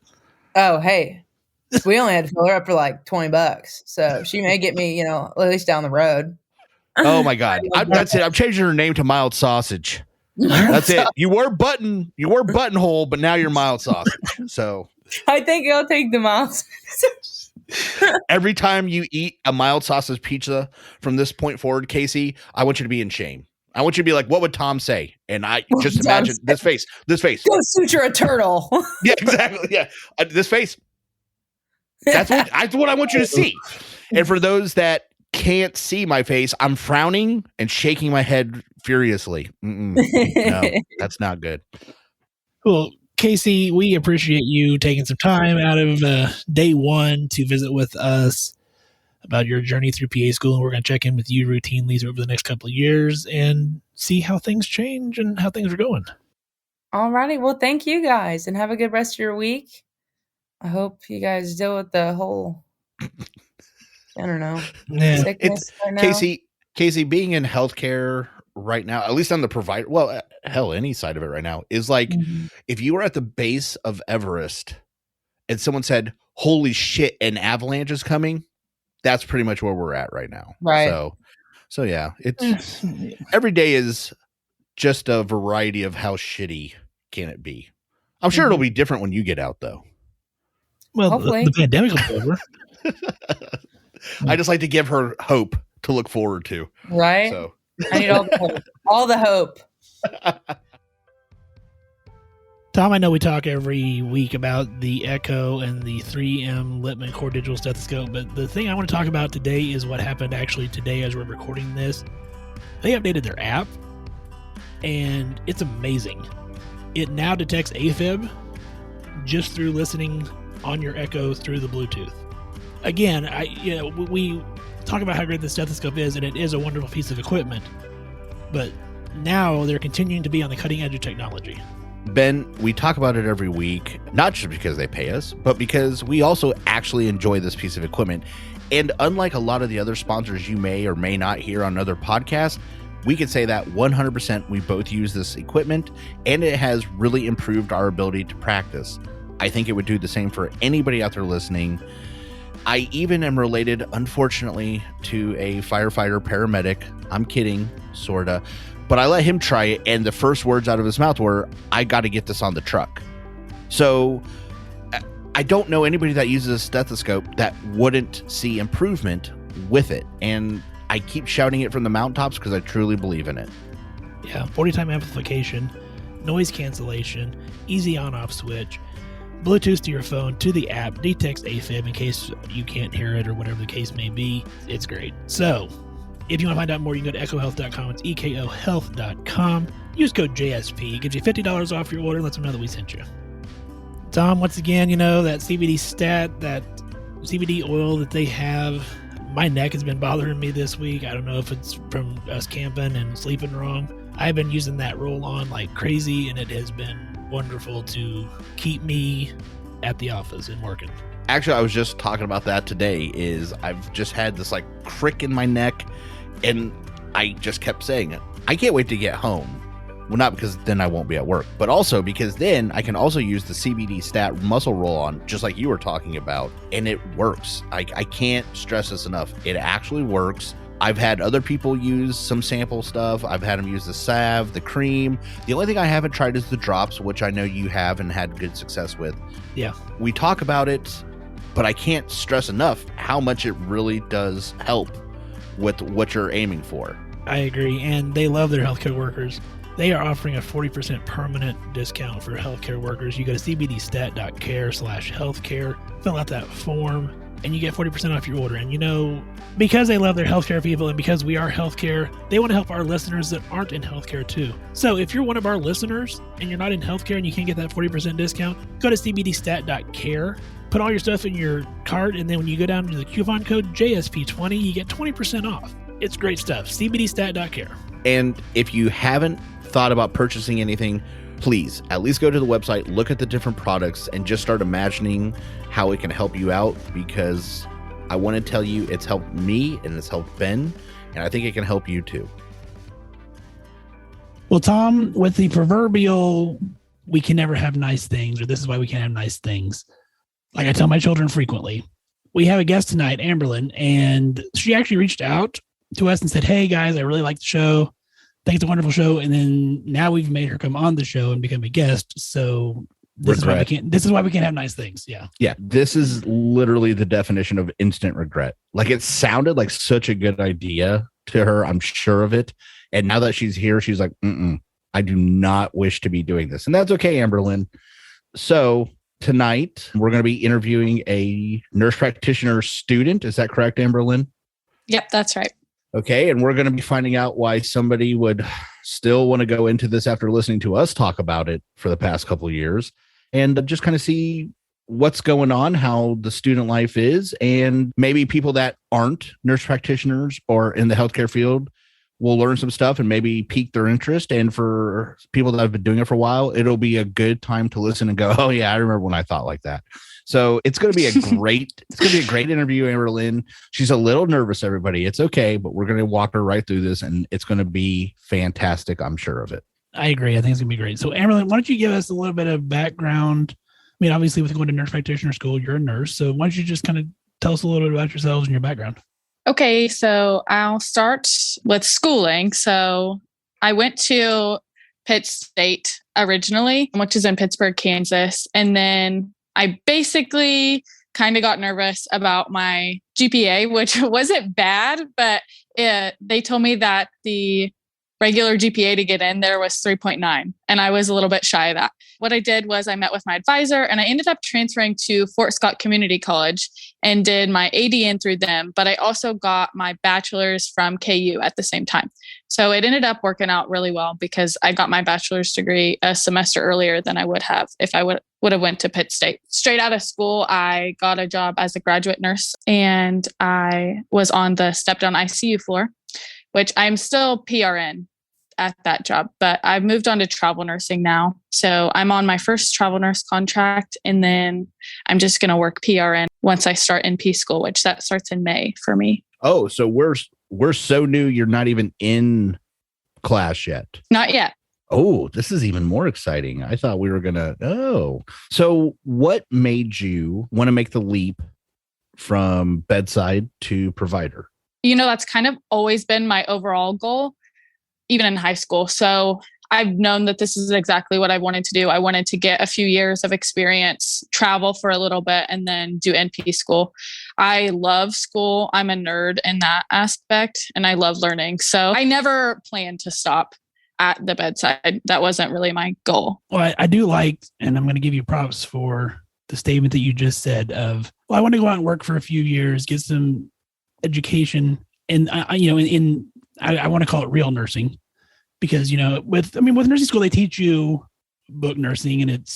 S5: Oh, hey. We only had to fill her up for like $20, so she may get me, at least down the road.
S2: Oh my God, that's it. I'm changing her name to Mild Sausage. That's it. You were Buttonhole, but now you're Mild Sausage. So
S5: I think I'll take the mild.
S2: Every time you eat a mild sausage pizza from this point forward, Kaci, I want you to be in shame. I want you to be like, what would Tom say? And I just imagine this face.
S5: Go suture a turtle.
S2: Yeah, exactly. Yeah, this face. That's what I want you to see. And for those that can't see my face, I'm frowning and shaking my head furiously. No, that's not good.
S1: Well, Kaci, we appreciate you taking some time out of day one to visit with us about your journey through PA school. And we're going to check in with you routinely over the next couple of years and see how things change and how things are going.
S5: All righty. Well, thank you guys and have a good rest of your week. I hope you guys deal with the whole, I don't know, sickness right now.
S2: Kaci, being in healthcare right now, at least on the provider, well, hell, any side of it right now, is like if you were at the base of Everest and someone said, holy shit, an avalanche is coming, that's pretty much where we're at right now.
S5: Right.
S2: So yeah, it's every day is just a variety of how shitty can it be. I'm sure it'll be different when you get out, though.
S1: Well, the pandemic will be over.
S2: I just like to give her hope to look forward to.
S5: Right.
S2: So
S5: I need all the hope. All the hope.
S1: Tom, I know we talk every week about the Echo and the 3M Littman Core Digital Stethoscope, but the thing I want to talk about today is what happened actually today as we're recording this. They updated their app, and it's amazing. It now detects AFib just through listening on your Echo through the Bluetooth. Again, we talk about how great the stethoscope is, and it is a wonderful piece of equipment, but now they're continuing to be on the cutting edge of technology.
S2: Ben, we talk about it every week, not just because they pay us, but because we also actually enjoy this piece of equipment. And unlike a lot of the other sponsors you may or may not hear on other podcasts, we can say that 100% we both use this equipment, and it has really improved our ability to practice. I think it would do the same for anybody out there listening. I even am related, unfortunately, to a firefighter paramedic. I'm kidding, sorta. But I let him try it, and the first words out of his mouth were, I got to get this on the truck. So I don't know anybody that uses a stethoscope that wouldn't see improvement with it. And I keep shouting it from the mountaintops because I truly believe in it.
S1: Yeah, 40-time amplification, noise cancellation, easy on-off switch, Bluetooth to your phone, to the app, detects AFib in case you can't hear it or whatever the case may be. It's great. So, if you want to find out more, you can go to ecohealth.com. It's ekohealth.com. Use code JSP. It gives you $50 off your order and lets them know that we sent you. Tom, once again, that CBD stat, that CBD oil that they have, my neck has been bothering me this week. I don't know if it's from us camping and sleeping wrong. I've been using that roll-on like crazy, and it has been wonderful to keep me at the office and working.
S2: Actually, I was just talking about that today. I've just had this like crick in my neck, and I just kept saying it. I can't wait to get home. Well, not because then I won't be at work, but also because then I can also use the CBD stat muscle roll on, just like you were talking about, and it works. I can't stress this enough. It actually works. I've had other people use some sample stuff. I've had them use the salve, the cream. The only thing I haven't tried is the drops, which I know you have and had good success with.
S1: Yeah.
S2: We talk about it, but I can't stress enough how much it really does help with what you're aiming for.
S1: I agree. And they love their healthcare workers. They are offering a 40% permanent discount for healthcare workers. You go to cbdstat.care/healthcare, fill out that form, and you get 40% off your order. And because they love their healthcare people and because we are healthcare, they want to help our listeners that aren't in healthcare too. So if you're one of our listeners and you're not in healthcare and you can't get that 40% discount, go to cbdstat.care, put all your stuff in your cart, and then when you go down to the coupon code JSP20, you get 20% off. It's great stuff. cbdstat.care.
S2: And if you haven't thought about purchasing anything, please at least go to the website, look at the different products, and just start imagining how it can help you out, because I want to tell you it's helped me and it's helped Ben, and I think it can help you too.
S1: Well, Tom, with the proverbial we can never have nice things, or this is why we can't have nice things, like I tell my children frequently, we have a guest tonight, Amberlyn, and she actually reached out to us and said, hey guys, I really like the show. Think it's a wonderful show. And then now we've made her come on the show and become a guest. So this is why we can't have nice things. Yeah.
S2: Yeah. This is literally the definition of instant regret. Like, it sounded like such a good idea to her. I'm sure of it. And now that she's here, she's like, I do not wish to be doing this. And that's okay, Amberlyn. So tonight we're going to be interviewing a nurse practitioner student. Is that correct, Amberlyn?
S6: Yep, that's right.
S2: Okay, and we're going to be finding out why somebody would still want to go into this after listening to us talk about it for the past couple of years, and just kind of see what's going on, how the student life is, and maybe people that aren't nurse practitioners or in the healthcare field will learn some stuff and maybe pique their interest. And for people that have been doing it for a while, it'll be a good time to listen and go, oh yeah, I remember when I thought like that. So it's going to be a great interview, Amberlyn. She's a little nervous, everybody. It's okay, but we're going to walk her right through this, and it's going to be fantastic. I'm sure of it.
S1: I agree. I think it's going to be great. So Amberlyn, why don't you give us a little bit of background? I mean, obviously with going to nurse practitioner school, you're a nurse. So why don't you just kind of tell us a little bit about yourselves and your background?
S6: Okay, so I'll start with schooling. So I went to Pitt State originally, which is in Pittsburgh, Kansas. And then I basically kind of got nervous about my GPA, which wasn't bad, but they told me that the regular GPA to get in there was 3.9. And I was a little bit shy of that. What I did was I met with my advisor and I ended up transferring to Fort Scott Community College and did my ADN through them. But I also got my bachelor's from KU at the same time. So it ended up working out really well because I got my bachelor's degree a semester earlier than I would have if I would have went to Pitt State. Straight out of school, I got a job as a graduate nurse and I was on the step-down ICU floor, which I'm still PRN at that job, but I've moved on to travel nursing now. So I'm on my first travel nurse contract, and then I'm just going to work PRN once I start NP school, which that starts in May for me.
S2: Oh, so we're so new. You're not even in class yet.
S6: Not yet.
S2: Oh, this is even more exciting. I thought we were going to. Oh, so what made you want to make the leap from bedside to provider?
S6: That's kind of always been my overall goal, even in high school. So I've known that this is exactly what I wanted to do. I wanted to get a few years of experience, travel for a little bit, and then do NP school. I love school. I'm a nerd in that aspect, and I love learning. So I never planned to stop at the bedside. That wasn't really my goal.
S1: Well, I do like, and I'm going to give you props for the statement that you just said of, well, I want to go out and work for a few years, get some education, and I want to call it real nursing, because with nursing school they teach you book nursing, and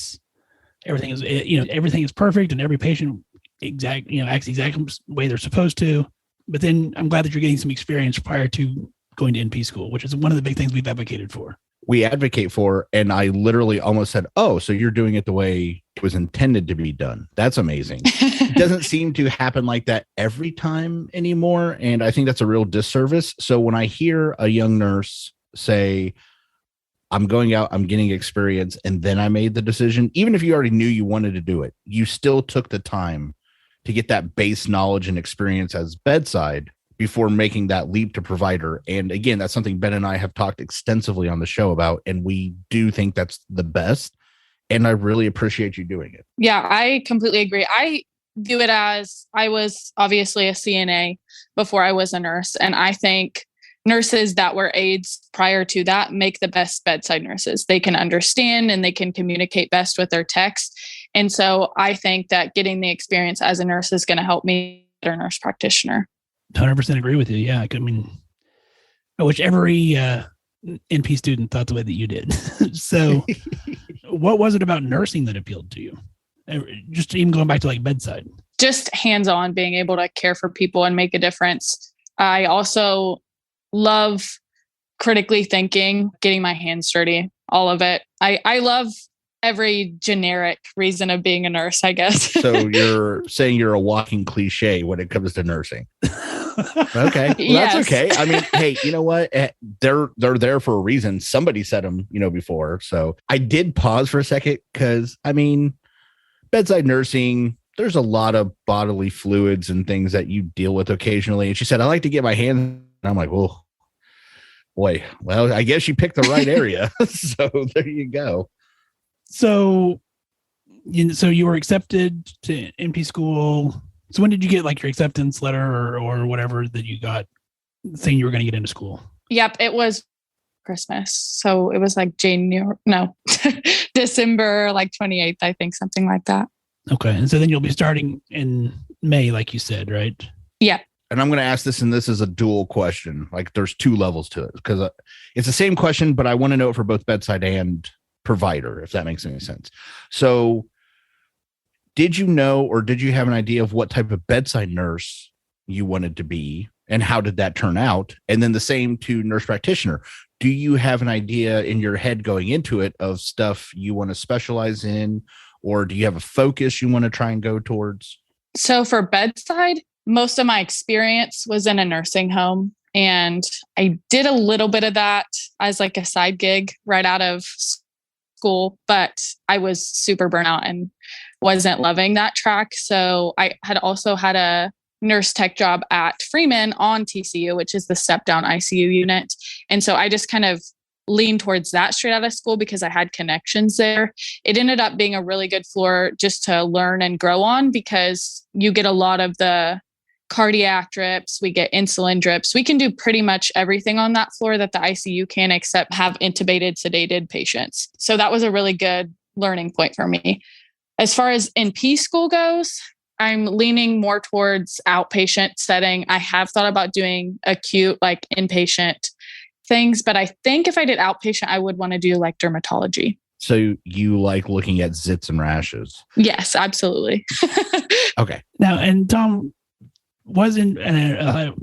S1: everything is perfect, and every patient acts exactly the way they're supposed to. But then I'm glad that you're getting some experience prior to going to NP school, which is one of the big things we've advocated for.
S2: We advocate for, and I literally almost said, oh, so you're doing it the way it was intended to be done. That's amazing. It doesn't seem to happen like that every time anymore. And I think that's a real disservice. So when I hear a young nurse say, I'm going out, I'm getting experience, and then I made the decision, even if you already knew you wanted to do it, you still took the time to get that base knowledge and experience as bedside before making that leap to provider. And again, that's something Ben and I have talked extensively on the show about, and we do think that's the best. And I really appreciate you doing it.
S6: Yeah, I completely agree. I view it as I was obviously a CNA before I was a nurse. And I think nurses that were aides prior to that make the best bedside nurses. They can understand and they can communicate best with their techs. And so I think that getting the experience as a nurse is going to help me be a better nurse practitioner.
S1: 100% agree with you. Yeah. I wish every NP student thought the way that you did. So what was it about nursing that appealed to you? Just even going back to like bedside.
S6: Just hands-on, being able to care for people and make a difference. I also love critically thinking, getting my hands dirty, all of it. I love every generic reason of being a nurse, I guess.
S2: So you're saying you're a walking cliche when it comes to nursing. Okay. Well,
S6: Yes.
S2: That's okay. I mean, hey, you know what? They're there for a reason. Somebody said them, before. So I did pause for a second because, bedside nursing, there's a lot of bodily fluids and things that you deal with occasionally. And she said, I like to get my hands. And I'm like, well, boy, well, I guess you picked the right area. So there you go.
S1: So you were accepted to NP school. So when did you get like your acceptance letter or whatever that you got saying you were going to get into school?
S6: Yep, it was Christmas. So it was like December like 28th, I think, something like that.
S1: Okay. And so then you'll be starting in May, like you said, right?
S6: Yeah.
S2: And I'm going to ask this, and this is a dual question. Like there's two levels to it because it's the same question, but I want to know it for both bedside and provider, if that makes any sense. So did you know, or did you have an idea of what type of bedside nurse you wanted to be, and how did that turn out? And then the same to nurse practitioner. Do you have an idea in your head going into it of stuff you want to specialize in, or do you have a focus you want to try and go towards?
S6: So for bedside, most of my experience was in a nursing home, and I did a little bit of that as like a side gig right out of school, but I was super burnout and wasn't loving that track. So I had also had a nurse tech job at Freeman on TCU, which is the step down ICU unit. And so I just kind of leaned towards that straight out of school because I had connections there. It ended up being a really good floor just to learn and grow on because you get a lot of the cardiac drips, we get insulin drips. We can do pretty much everything on that floor that the ICU can, except have intubated, sedated patients. So that was a really good learning point for me. As far as NP school goes, I'm leaning more towards outpatient setting. I have thought about doing acute, like inpatient things, but I think if I did outpatient, I would want to do like dermatology.
S2: So you like looking at zits and rashes?
S6: Yes, absolutely.
S2: Okay.
S1: Now, and Tom wasn't the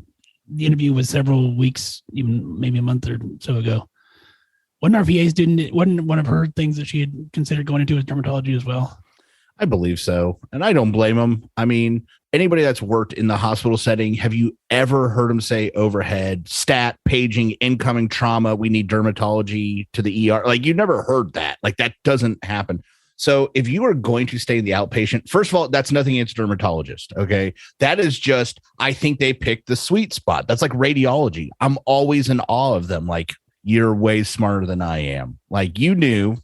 S1: interview was several weeks, even maybe a month or so ago. Wasn't our VA student, wasn't one of her things that she had considered going into as dermatology as well?
S2: I believe so. And I don't blame them. I mean, anybody that's worked in the hospital setting, have you ever heard them say overhead, stat, paging, incoming trauma, we need dermatology to the ER? Like, you never heard that. Like, that doesn't happen. So if you are going to stay in the outpatient, first of all, that's nothing against dermatologist. Okay. That is just, I think they picked the sweet spot. That's like radiology. I'm always in awe of them. Like, you're way smarter than I am. Like, you knew,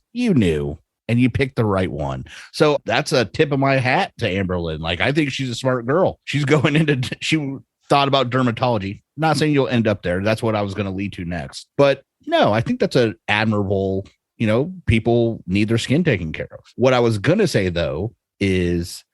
S2: and you picked the right one. So that's a tip of my hat to Amberlyn. Like, I think she's a smart girl. She's going into, she thought about dermatology. Not saying you'll end up there. That's what I was going to lead to next. But no, I think that's an admirable, people need their skin taken care of. What I was going to say, though, is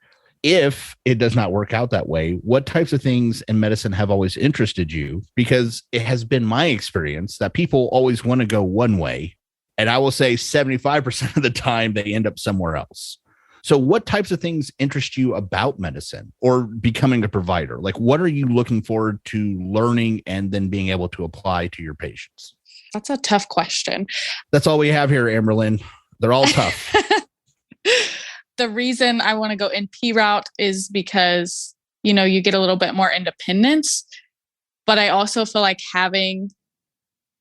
S2: if it does not work out that way, what types of things in medicine have always interested you? Because it has been my experience that people always want to go one way. And I will say 75% of the time they end up somewhere else. So what types of things interest you about medicine or becoming a provider? Like, what are you looking forward to learning and then being able to apply to your patients?
S6: That's a tough question.
S2: That's all we have here, Amberlyn. They're all tough.
S6: The reason I want to go NP route is because, you get a little bit more independence, but I also feel like having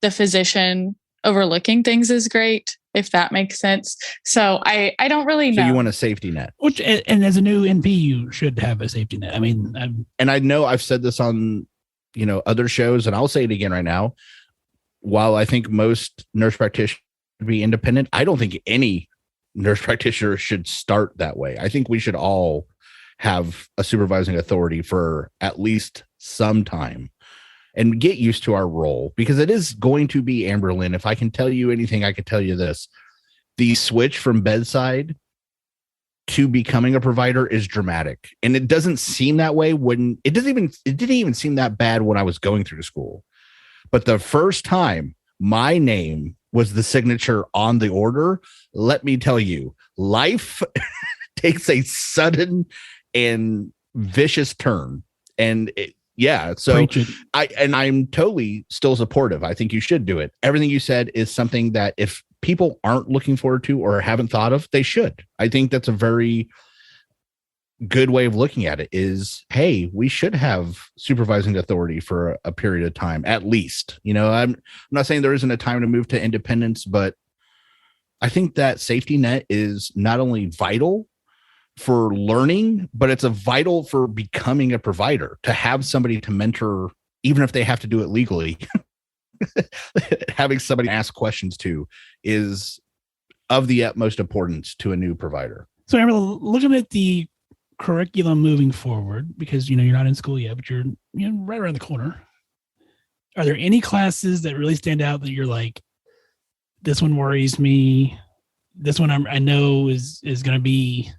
S6: the physician overlooking things is great, if that makes sense. So I don't really know.
S2: So you want a safety net.
S1: Which, and as a new NP, you should have a safety net. I mean,
S2: and I know I've said this on, other shows, and I'll say it again right now. While I think most nurse practitioners should be independent, I don't think any nurse practitioner should start that way. I think we should all have a supervising authority for at least some time and get used to our role, because it is going to be, Amberlyn, if I can tell you anything, I could tell you this. The switch from bedside to becoming a provider is dramatic. And it doesn't seem that way when it didn't even seem that bad when I was going through school. But the first time my name was the signature on the order, let me tell you, life takes a sudden and vicious turn. And so I'm totally still supportive. I think you should do it. Everything you said is something that if people aren't looking forward to or haven't thought of, they should. I think that's a very good way of looking at it is, hey, we should have supervising authority for a period of time, at least. I'm not saying there isn't a time to move to independence, but I think that safety net is not only vital for learning, but it's a vital for becoming a provider, to have somebody to mentor, even if they have to do it legally. Having somebody ask questions to is of the utmost importance to a new provider.
S1: So Amber, looking at the curriculum moving forward, because you're not in school yet, but you're right around the corner. Are there any classes that really stand out that you're like, this one worries me, this one I know is going to be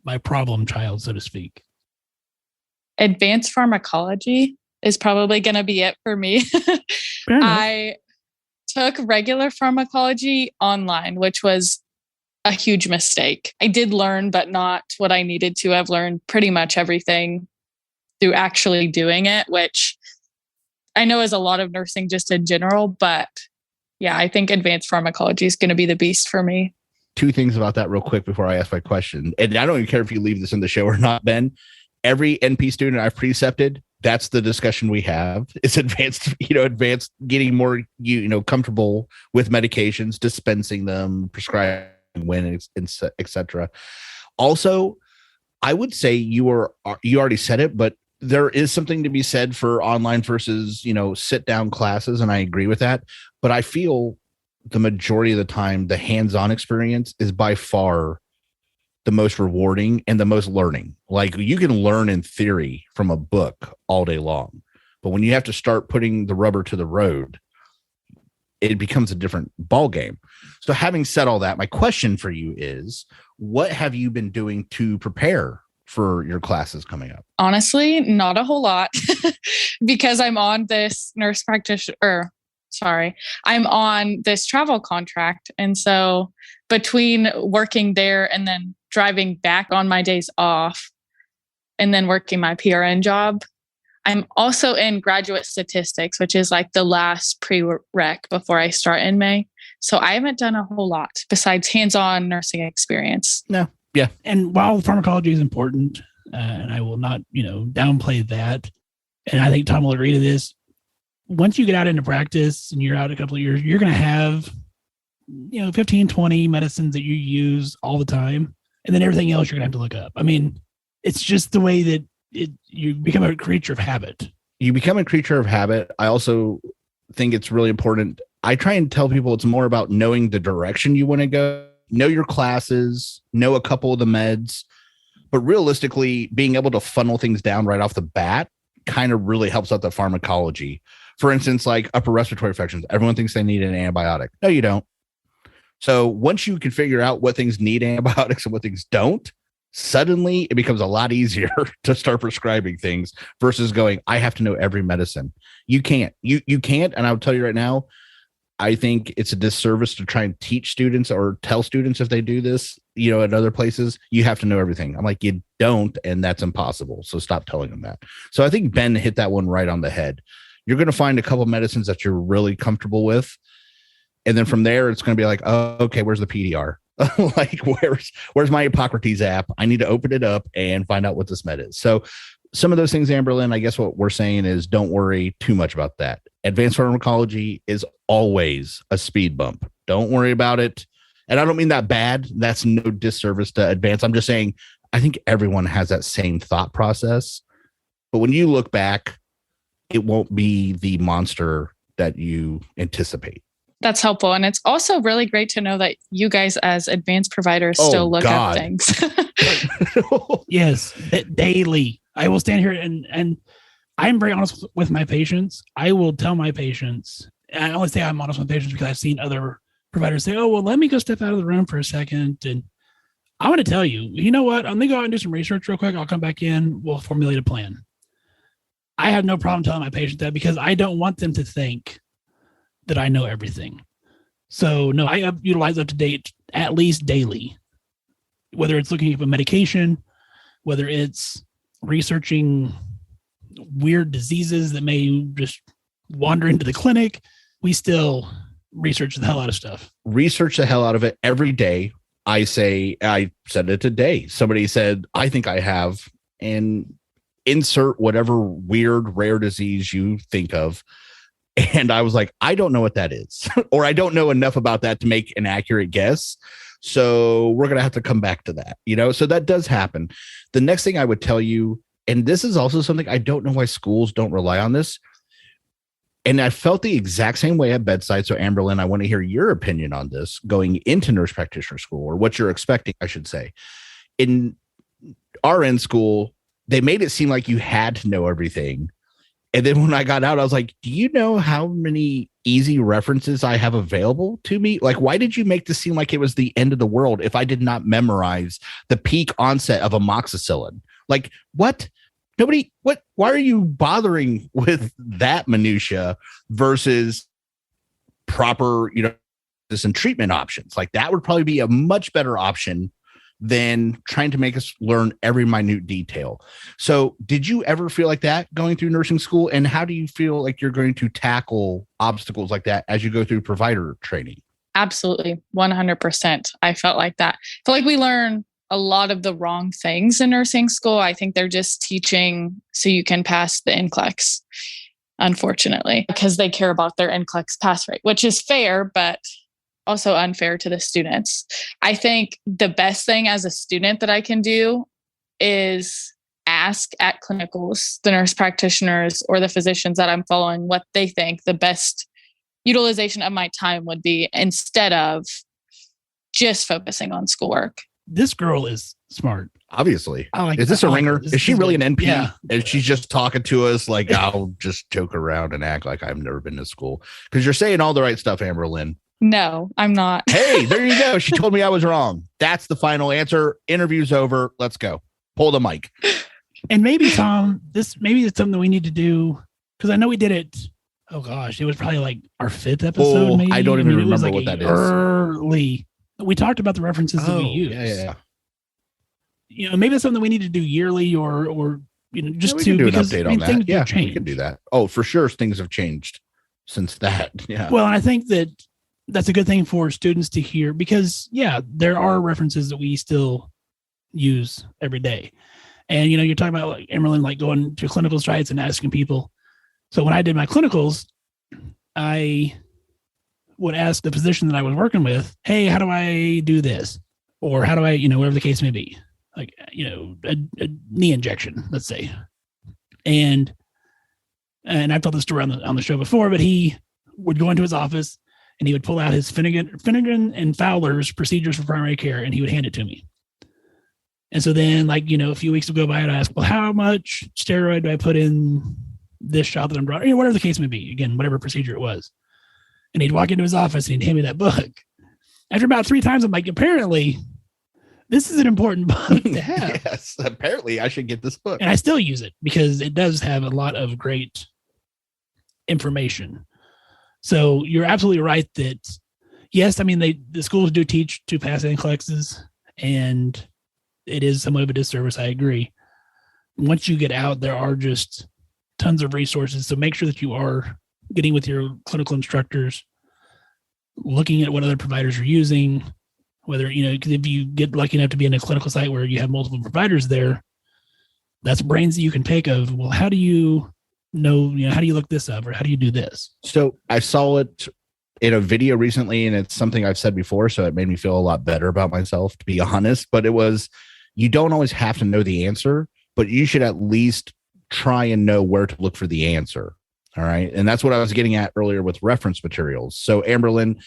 S1: my problem child, so to speak?
S6: Advanced pharmacology is probably going to be it for me. I took regular pharmacology online, which was a huge mistake. I did learn, but not what I needed to. I've learned pretty much everything through actually doing it, which I know is a lot of nursing just in general. But yeah, I think advanced pharmacology is going to be the beast for me.
S2: Two things about that real quick before I ask my question. And I don't even care if you leave this in the show or not, Ben. Every NP student I've precepted, that's the discussion we have. It's advanced getting more, comfortable with medications, dispensing them, prescribing when, et cetera. Also, I would say you already said it, but there is something to be said for online versus, sit down classes. And I agree with that. But I feel the majority of the time, the hands-on experience is by far the most rewarding and the most learning. Like you can learn in theory from a book all day long, but when you have to start putting the rubber to the road, it becomes a different ball game. So having said all that, my question for you is, what have you been doing to prepare for your classes coming up?
S6: Honestly, not a whole lot because I'm on this I'm on this travel contract. And so between working there and then driving back on my days off and then working my PRN job, I'm also in graduate statistics, which is like the last prereq before I start in May. So I haven't done a whole lot besides hands-on nursing experience.
S2: No. Yeah.
S1: And while pharmacology is important, and I will not, downplay that, and I think Tom will agree to this, once you get out into practice and you're out a couple of years, you're going to have, 15, 20 medicines that you use all the time. And then everything else you're going to have to look up. I mean, it's just the way that you become a creature of habit.
S2: You become a creature of habit. I also think it's really important. I try and tell people it's more about knowing the direction you want to go, know your classes, know a couple of the meds, but realistically being able to funnel things down right off the bat kind of really helps out the pharmacology. For instance, like upper respiratory infections, everyone thinks they need an antibiotic. No, you don't. So once you can figure out what things need antibiotics and what things don't, suddenly it becomes a lot easier to start prescribing things versus going, I have to know every medicine. You can't. You can't. And I'll tell you right now, I think it's a disservice to try and teach students or tell students if they do this, at other places, you have to know everything. I'm like, you don't, and that's impossible. So stop telling them that. So I think Ben hit that one right on the head. You're going to find a couple of medicines that you're really comfortable with. And then from there, it's going to be like, oh, okay, where's the PDR? Like, where's my Hippocrates app? I need to open it up and find out what this med is. So some of those things, Amberlyn, I guess what we're saying is don't worry too much about that. Advanced pharmacology is always a speed bump. Don't worry about it. And I don't mean that bad. That's no disservice to advanced. I'm just saying, I think everyone has that same thought process. But when you look back, it won't be the monster that you anticipate.
S6: That's helpful. And it's also really great to know that you guys as advanced providers still look up things.
S1: Yes, daily. I will stand here and I'm very honest with my patients. I will tell my patients, and I only say I'm honest with patients because I've seen other providers say, oh, well, let me go step out of the room for a second. And I want to tell you, you know what? I'm going to go out and do some research real quick. I'll come back in. We'll formulate a plan. I have no problem telling my patient that because I don't want them to think that I know everything. So no, I utilize up to date at least daily, whether it's looking at a medication, whether it's researching weird diseases that may just wander into the clinic. We still research the hell out of stuff. Research
S2: the hell out of it every day. I said it today. Somebody said, I think I have, and insert whatever weird, rare disease you think of. And I was like, I don't know what that is, or I don't know enough about that to make an accurate guess. So we're going to have to come back to that, so that does happen. The next thing I would tell you, and this is also something I don't know why schools don't rely on this. And I felt the exact same way at bedside. So Amberlyn, I want to hear your opinion on this going into nurse practitioner school, or what you're expecting, I should say. In RN school, they made it seem like you had to know everything. And then when I got out, I was like, do you know how many easy references I have available to me? Like, why did you make this seem like it was the end of the world if I did not memorize the peak onset of amoxicillin? Like, what? Why are you bothering with that minutia versus proper, and treatment options? Like, that would probably be a much better option than trying to make us learn every minute detail. So did you ever feel like that going through nursing school? And how do you feel like you're going to tackle obstacles like that as you go through provider training?
S6: Absolutely. 100%. I felt like that. I feel like we learn a lot of the wrong things in nursing school. I think they're just teaching so you can pass the NCLEX, unfortunately, because they care about their NCLEX pass rate, which is fair, but also unfair to the students. I think the best thing as a student that I can do is ask at clinicals, the nurse practitioners or the physicians that I'm following, what they think the best utilization of my time would be instead of just focusing on schoolwork.
S1: this girl is smart.
S2: Obviously.
S1: I like
S2: Is this a ringer?
S1: This
S2: is she really
S1: good.
S2: an NP?
S1: Yeah.
S2: And she's just talking to us like, I'll just joke around and act like I've never been to school. Because you're saying all the right stuff, Amberlyn.
S6: No, I'm not.
S2: Hey, there you go. She told me I was wrong. That's the final answer. Interview's over. Let's go. Pull the mic.
S1: And maybe, Tom, maybe it's something we need to do, because I know we did it. Oh, gosh. It was probably like our 5th episode, maybe.
S2: I don't even remember
S1: like
S2: what that is.
S1: Early. We talked about the references that we use.
S2: Yeah.
S1: You know, maybe it's something we need to do yearly or you know, just to
S2: do
S1: because
S2: an update on that.
S1: things
S2: Yeah,
S1: change.
S2: we can do that. Oh, for sure, things have changed since that. Yeah.
S1: Well, and I think that's a good thing for students to hear because, yeah, there are references that we still use every day. And, you know, you're talking about like Amberlyn, like going to clinical sites and asking people. So when I did my clinicals, I would ask the physician that I was working with, hey, how do I do this? Or how do I, you know, whatever the case may be. Like, you know, a knee injection, let's say. And I've told this story on the show before, but he would go into his office and he would pull out his Finnegan and Fowler's procedures for primary care, and he would hand it to me. And so then, like, you know, a few weeks would go by and I ask, well, how much steroid do I put in this shot that I'm brought, you know, whatever the case may be, again, whatever procedure it was. And he'd walk into his office and he'd hand me that book. After about 3 times, I'm like, apparently, this is an important book to have.
S2: Yes, apparently I should get this book.
S1: And I still use it because it does have a lot of great information. So you're absolutely right that, yes, I mean, the schools do teach to pass NCLEXs, and it is somewhat of a disservice. I agree. Once you get out, there are just tons of resources. So make sure that you are getting with your clinical instructors, looking at what other providers are using, whether, you know, because if you get lucky enough to be in a clinical site where you have multiple providers there, that's brains that you can take of, well, how do you know, you know, how do you look this up or how do you do this?
S2: So I saw it in a video recently, and it's something I've said before, so it made me feel a lot better about myself, to be honest. But it was, you don't always have to know the answer, but you should at least try and know where to look for the answer. All right. And that's what I was getting at earlier with reference materials. So Amberlyn,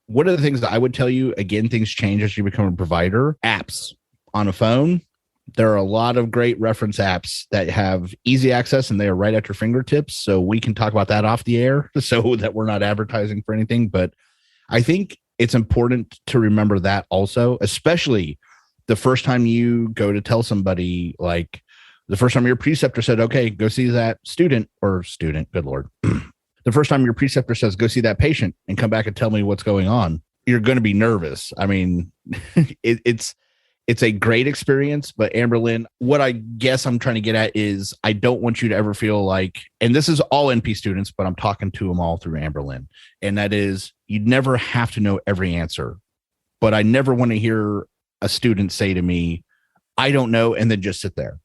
S2: one of the things that I would tell you, again, things change as you become a provider. Apps on a phone. There are a lot of great reference apps that have easy access and they are right at your fingertips. So we can talk about that off the air so that we're not advertising for anything. But I think it's important to remember that also, especially the first time you go to tell somebody, like the first time your preceptor said, okay, go see that student, good Lord. The first time your preceptor says, go see that patient and come back and tell me what's going on, you're going to be nervous. I mean, it's a great experience, but Amberlyn, what I guess I'm trying to get at is I don't want you to ever feel like, and this is all NP students, but I'm talking to them all through Amberlyn. And that is, you never have to know every answer, but I never want to hear a student say to me, I don't know. And then just sit there.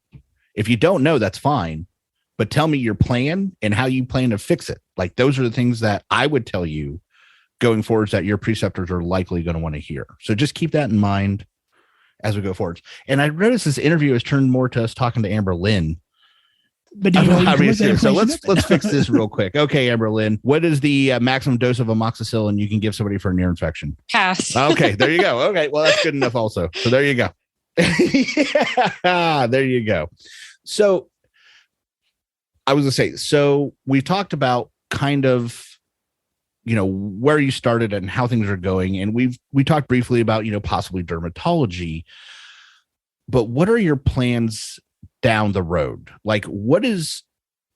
S2: If you don't know, that's fine, but tell me your plan and how you plan to fix it. Like those are the things that I would tell you going forwards that your preceptors are likely going to want to hear. So just keep that in mind as we go forward. And I noticed this interview has turned more to us talking to Amberlyn.
S1: But do you know
S2: so let's fix this real quick. Okay, Amberlyn, what is the maximum dose of amoxicillin you can give somebody for an ear infection?
S6: Pass.
S2: Okay, there you go. Okay, well, that's good enough also. So there you go. Yeah, there you go. So I was going to say, so we talked about kind of, you know, where you started and how things are going. And we talked briefly about, you know, possibly dermatology, but what are your plans down the road? Like, what is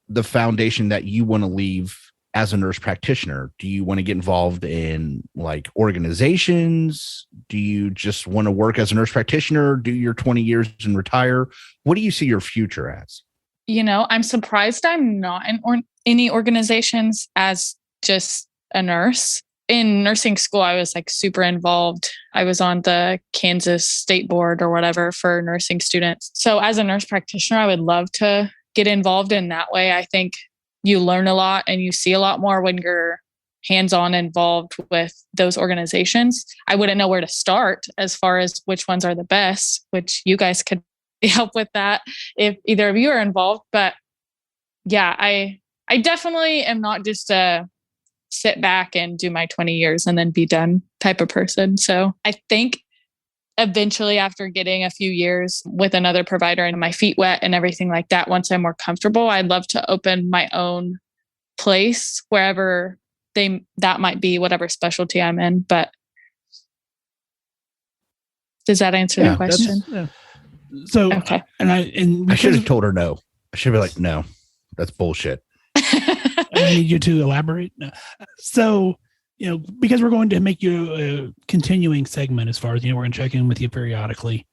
S2: the foundation that you want to leave as a nurse practitioner? Do you want to get involved in like organizations? Do you just want to work as a nurse practitioner, do your 20 years and retire? What do you see your future as?
S6: You know, I'm surprised I'm not in any organizations as just a nurse. In nursing school, I was like super involved. I was on the Kansas State Board or whatever for nursing students. So as a nurse practitioner, I would love to get involved in that way. I think you learn a lot and you see a lot more when you're hands-on involved with those organizations. I wouldn't know where to start as far as which ones are the best, which you guys could help with that if either of you are involved. But yeah, I definitely am not just a sit back and do my 20 years and then be done type of person. So I think eventually, after getting a few years with another provider and my feet wet and everything like that, once I'm more comfortable, I'd love to open my own place wherever that might be, whatever specialty I'm in. But does that answer the question?
S1: So,
S6: okay.
S1: And I
S2: should have told her no. I should be like, no, that's bullshit.
S1: I need you to elaborate. No. So, because we're going to make you a continuing segment as far as, we're going to check in with you periodically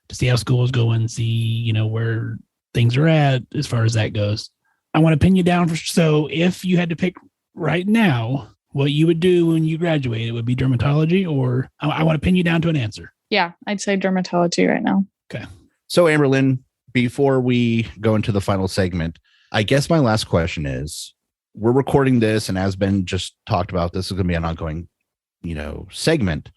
S1: to see how school is going, see, where things are at as far as that goes. I want to pin you down. So if you had to pick right now what you would do when you graduate, it would be dermatology, or I want to pin you down to an answer.
S6: Yeah, I'd say dermatology right now.
S1: Okay.
S2: So Amberlyn, before we go into the final segment, I guess my last question is, we're recording this, and as Ben just talked about, this is going to be an ongoing, segment.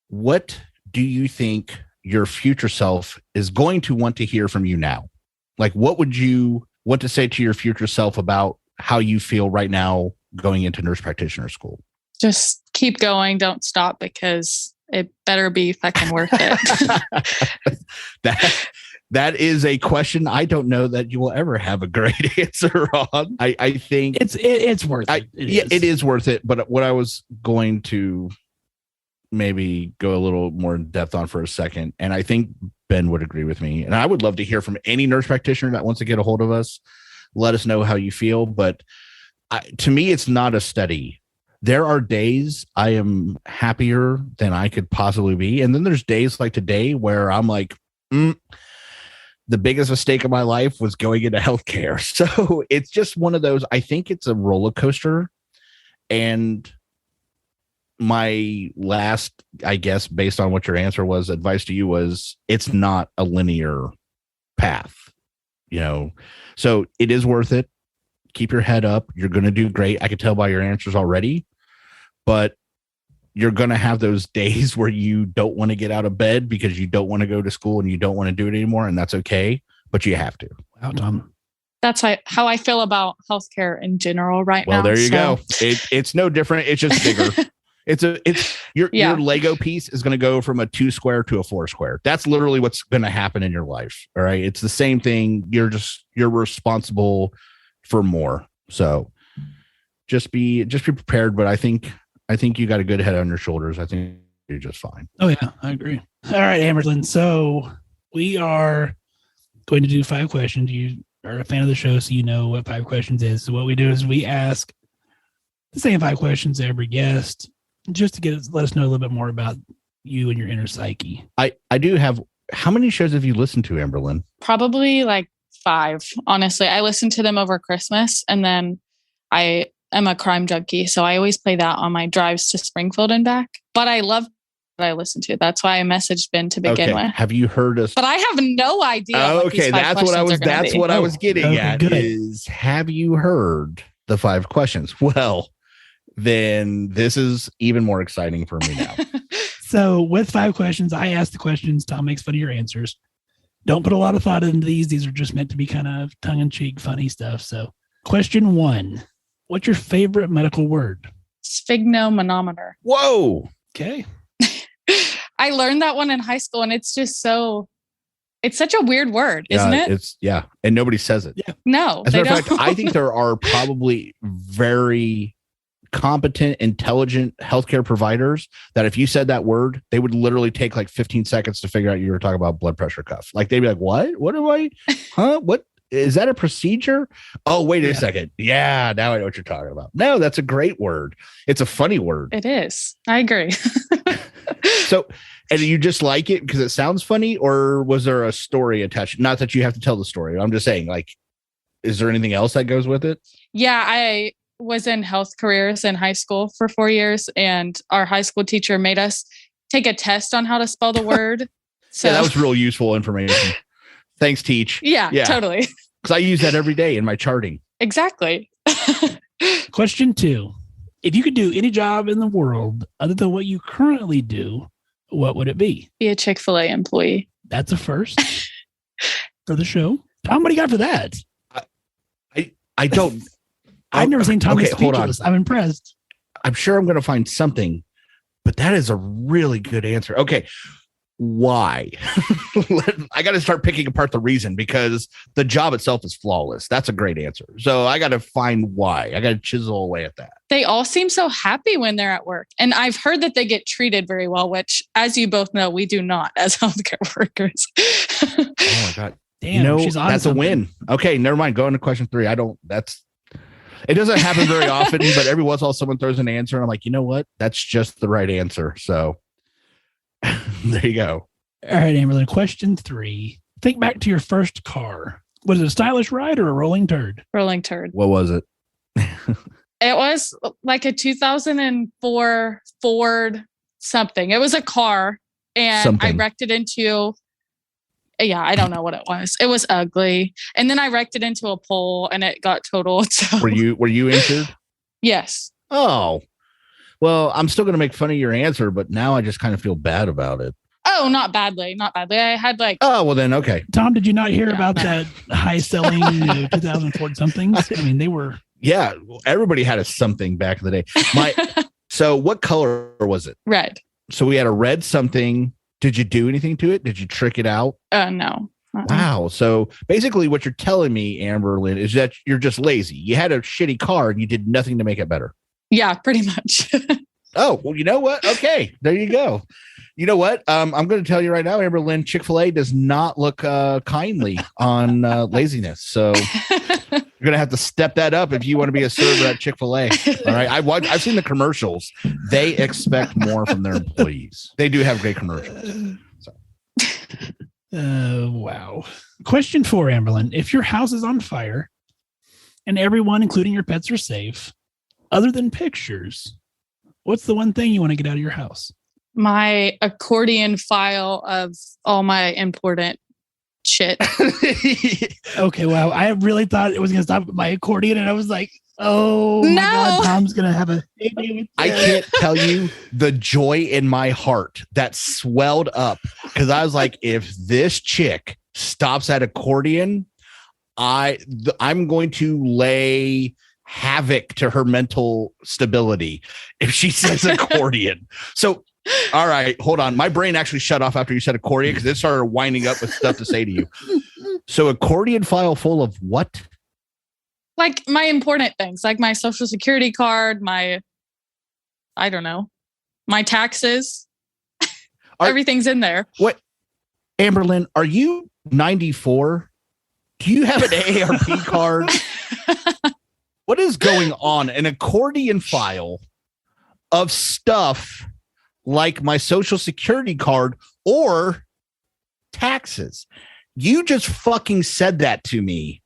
S2: What do you think your future self is going to want to hear from you now? Like, what would you want to say to your future self about how you feel right now going into nurse practitioner school?
S6: Just keep going. Don't stop, because it better be fucking worth it.
S2: That is a question I don't know that you will ever have a great answer on. I think
S1: it's worth it.
S2: It is worth it. But what I was going to maybe go a little more in depth on for a second, and I think Ben would agree with me, and I would love to hear from any nurse practitioner that wants to get a hold of us. Let us know how you feel. But to me, it's not a study. There are days I am happier than I could possibly be. And then there's days like today where I'm like, the biggest mistake of my life was going into healthcare. So it's just one of those, I think it's a roller coaster. And my last, I guess, based on what your answer was, advice to you was, it's not a linear path, so it is worth it. Keep your head up. You're going to do great. I can tell by your answers already, but you're going to have those days where you don't want to get out of bed because you don't want to go to school and you don't want to do it anymore. And that's okay, but you have to.
S1: Wow, Tom.
S6: That's how I feel about healthcare in general right now.
S2: Well, there you go. It's no different. It's just bigger. Your Lego piece is going to go from a 2 square to a 4 square. That's literally what's going to happen in your life. All right. It's the same thing. You're responsible for more. So just be prepared. But I think you got a good head on your shoulders. I think you're just fine.
S1: Oh yeah, I agree. All right, Amberlyn. So we are going to do 5 questions. You are a fan of the show, so you know what 5 questions is. So what we do is we ask the same 5 questions to every guest, just to let us know a little bit more about you and your inner psyche.
S2: I do have. How many shows have you listened to, Amberlyn?
S6: Probably like 5. Honestly, I listened to them over Christmas, and then I'm a crime junkie, so I always play that on my drives to Springfield and back. But I love what I listen to. That's why I messaged Ben to begin with.
S2: Have you heard us?
S6: But I have no idea.
S2: Okay, that's what I was getting at. Good. Is have you heard the 5 questions? Well, then this is even more exciting for me now.
S1: So with 5 questions, I ask the questions. Tom makes fun of your answers. Don't put a lot of thought into these. These are just meant to be kind of tongue-in-cheek, funny stuff. So question 1. What's your favorite medical word?
S6: Sphygmomanometer.
S2: Whoa.
S1: Okay.
S6: I learned that one in high school, and it's just it's such a weird word, isn't it?
S2: And nobody says it.
S1: Yeah.
S6: No.
S2: As a matter of fact, I think there are probably very competent, intelligent healthcare providers that if you said that word, they would literally take like 15 seconds to figure out you were talking about blood pressure cuff. Like they'd be like, what am I? Huh? What? Is that a procedure? Oh, wait a second. Yeah, now I know what you're talking about. No, that's a great word. It's a funny word.
S6: It is. I agree.
S2: So, and you just like it because it sounds funny, or was there a story attached? Not that you have to tell the story. I'm just saying, like, is there anything else that goes with it?
S6: Yeah, I was in health careers in high school for 4 years, and our high school teacher made us take a test on how to spell the word. So
S2: yeah, that was real useful information. Thanks, teach.
S6: Yeah, totally.
S2: Because I use that every day in my charting.
S6: Exactly.
S1: Question 2. If you could do any job in the world other than what you currently do, what would it be?
S6: Be a Chick-fil-A employee.
S1: That's a first for the show. Tom, what do you got for that?
S2: I don't.
S1: I've never seen Tom speechless.
S2: Hold on.
S1: I'm impressed.
S2: I'm sure I'm going to find something, but that is a really good answer. Okay. why? I got to start picking apart the reason, because the job itself is flawless. That's a great answer. So I got to find why. I got to chisel away at that.
S6: They all seem so happy when they're at work. And I've heard that they get treated very well, which, as you both know, we do not as healthcare workers.
S2: Oh my God.
S1: Damn, she's on
S2: that's
S1: something.
S2: a win. Okay, never mind. Go on to question 3. It doesn't happen very often, but every once in a while someone throws an answer and I'm like, you know what? That's just the right answer. So there you go.
S1: All right, Amberlyn. Question 3. Think back to your first car. Was it a stylish ride or a rolling turd?
S6: Rolling turd.
S2: What was it?
S6: It was like a 2004 Ford something. It was a car, and I wrecked it into... Yeah, I don't know what it was. It was ugly. And then I wrecked it into a pole and it got totaled. So.
S2: Were you injured?
S6: Yes.
S2: Oh, well, I'm still going to make fun of your answer, but now I just kind of feel bad about it.
S6: Oh, not badly. Not badly. I had like...
S2: Oh, well then, okay.
S1: Tom, did you not hear about that high-selling 2004 somethings? I mean, they were...
S2: Yeah, everybody had a something back in the day. So what color was it?
S6: Red.
S2: So we had a red something. Did you do anything to it? Did you trick it out?
S6: No.
S2: Wow. So basically what you're telling me, Amberlyn, is that you're just lazy. You had a shitty car and you did nothing to make it better.
S6: Yeah, pretty much.
S2: Oh, well, you know what? Okay, there you go. You know what? I'm going to tell you right now, Amberlyn, Chick-fil-A does not look kindly on laziness. So you're going to have to step that up if you want to be a server at Chick-fil-A. All right. I've seen the commercials. They expect more from their employees. They do have great commercials. So.
S1: Wow. Question 4, Amberlyn. If your house is on fire and everyone, including your pets, are safe, other than pictures, what's the one thing you want to get out of your house?
S6: My accordion file of all my important shit.
S1: Okay, wow. I really thought it was going to stop at my accordion, and I was like, oh,
S6: no.
S1: My God, Tom's going to have a...
S2: I can't tell you the joy in my heart that swelled up, because I was like, if this chick stops at accordion, I'm going to lay havoc to her mental stability if she says accordion. So, all right, hold on. My brain actually shut off after you said accordion because it started winding up with stuff to say to you. So accordion file full of what?
S6: Like my important things, like my social security card, my taxes. Everything's in there.
S2: What? Amberlyn, are you 94? Do you have an AARP card? What is going on? An accordion file of stuff like my social security card or taxes. You just fucking said that to me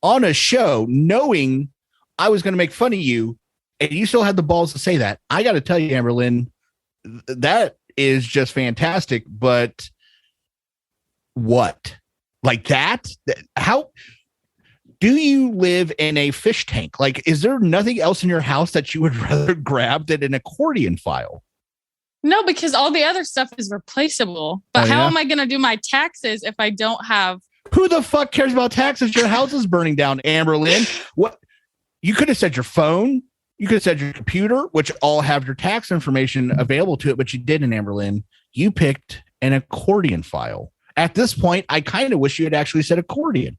S2: on a show knowing I was going to make fun of you, and you still had the balls to say that. I got to tell you, Amberlyn, that is just fantastic. But what? Like that? How do you live in a fish tank? Like, is there nothing else in your house that you would rather grab than an accordion file?
S6: No, because all the other stuff is replaceable. But how am I going to do my taxes if I don't have...
S2: Who the fuck cares about taxes? Your house is burning down, Amberlyn. What? You could have said your phone. You could have said your computer, which all have your tax information available to it, but you didn't, Amberlyn. You picked an accordion file. At this point, I kind of wish you had actually said accordion.